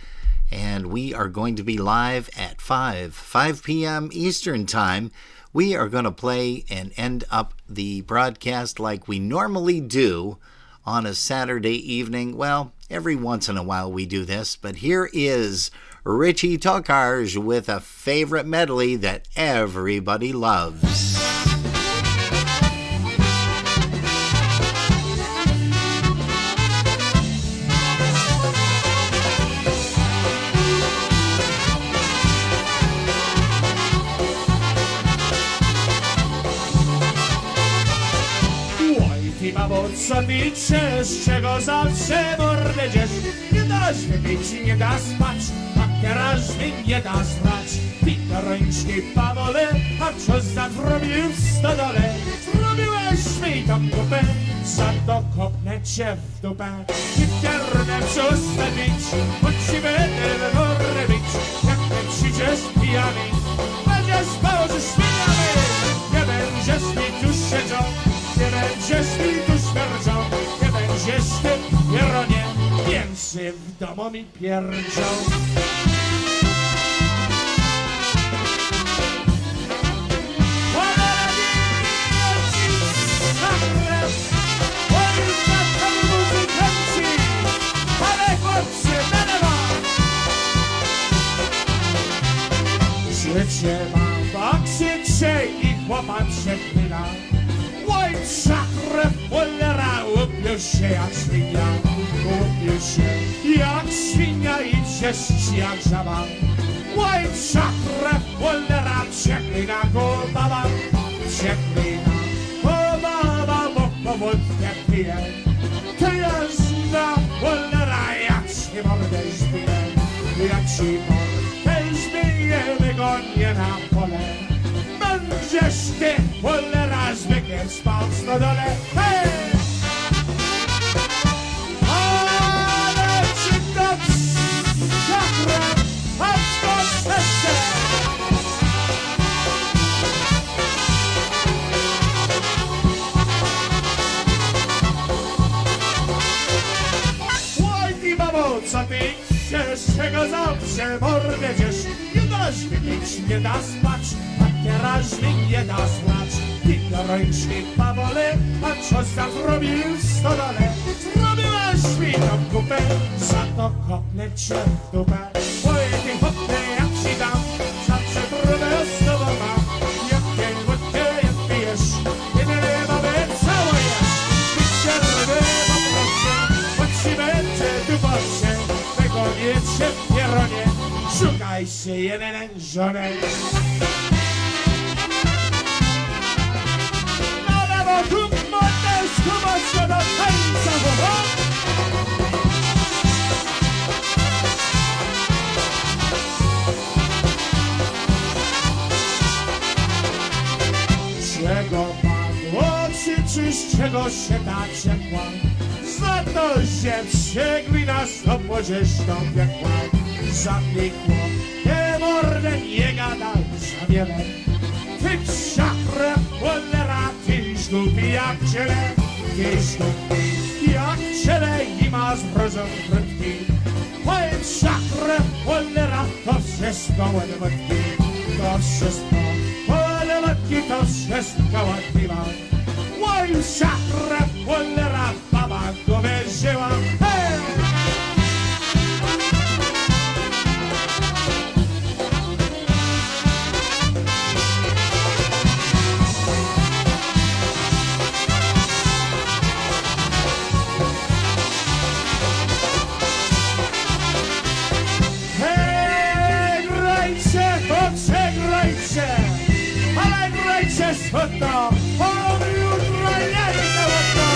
And we are going to be live at 5 p.m. Eastern Time. We are going to play and end up the broadcast like we normally do on a Saturday evening. Well, every once in a while we do this, but here is Richie Tokarz with a favorite medley that everybody loves. Babo, co mi ciesz, czego zawsze mordę dziesz? Nie dasz wypić, nie da spać, a teraz mi nie da zbrać. Ty do ręczki pawole, a co zrobił w stodole? Zrobiłeś mi tam kupę, za to kopnę cię w dupę. I piernę przestawić, choć ci będę w mordę bić. Jak nie przyjdziesz pijany, będziesz spał ze świniami. Nie będziesz mi tu siedział, nie będziesz mi tu śmierdział, nie będziesz ty pieronie, więc w domu mi pierdział. Życie mam w aksycie i chłopak się klina. Oj, szakrew, cholera, upił się jak świnia, upił się jak świnia i cieści jak żaba. Oj, szakrew, cholera, przeklina go baba, przeklina go baba, bo powódkę pije. To jest na cholera, jak się mordę zbije, jak się mordę zbije, wygonię na pole. Będziesz ty, cholera, z bykiem spał w stodole. Hej! Ale czy to szakra, a co serce? Oj, ty babo, co ty chcesz, czego zawsze mordę dziesz? Nie dasz wypić, nie da spać, teraz mi nie da znać. Ty do ręczki pawole, a co zrobił w stodole? Zrobiłaś mi tą kupę, za to kopnę cię w dupę. Oj, ty hopnę, jak ci dam, zawsze próbę z tobą mam. Jak pień wódkę, jak pijesz, jedyne babę całujesz. Ty się rwę po procie, choć ci będzie dubocie. Wygonię cię w pieronie, szukaj się jeden żonę. Czego padło, krzyczysz, czego się ta ciepła? Za to się przeglina, stopłodziesz do piekła. Zapiekło, te mordę nie gadaj za wiele. Ty szakre, cholera, tyś głupi jak ciele, tyś głupi jak ciele i ma zmrozą frytki. Powiem szakre, cholera, to wszystko ładowatki, to wszystko ładowatki, to wszystko ładniwa. Oj, szakre, cholera, baba go wierzyła. Hej! Ale grajcie słodko, bo jutro nie idę łatwo.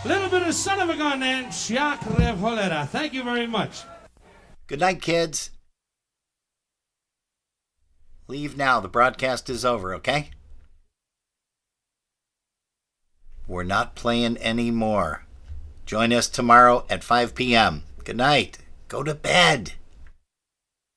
Little bit of son of a gun and Chiakre Volera. Thank you very much. Good night, kids. Leave now. The broadcast is over, okay? We're not playing anymore. Join us tomorrow at 5 p.m. Good night. Go to bed.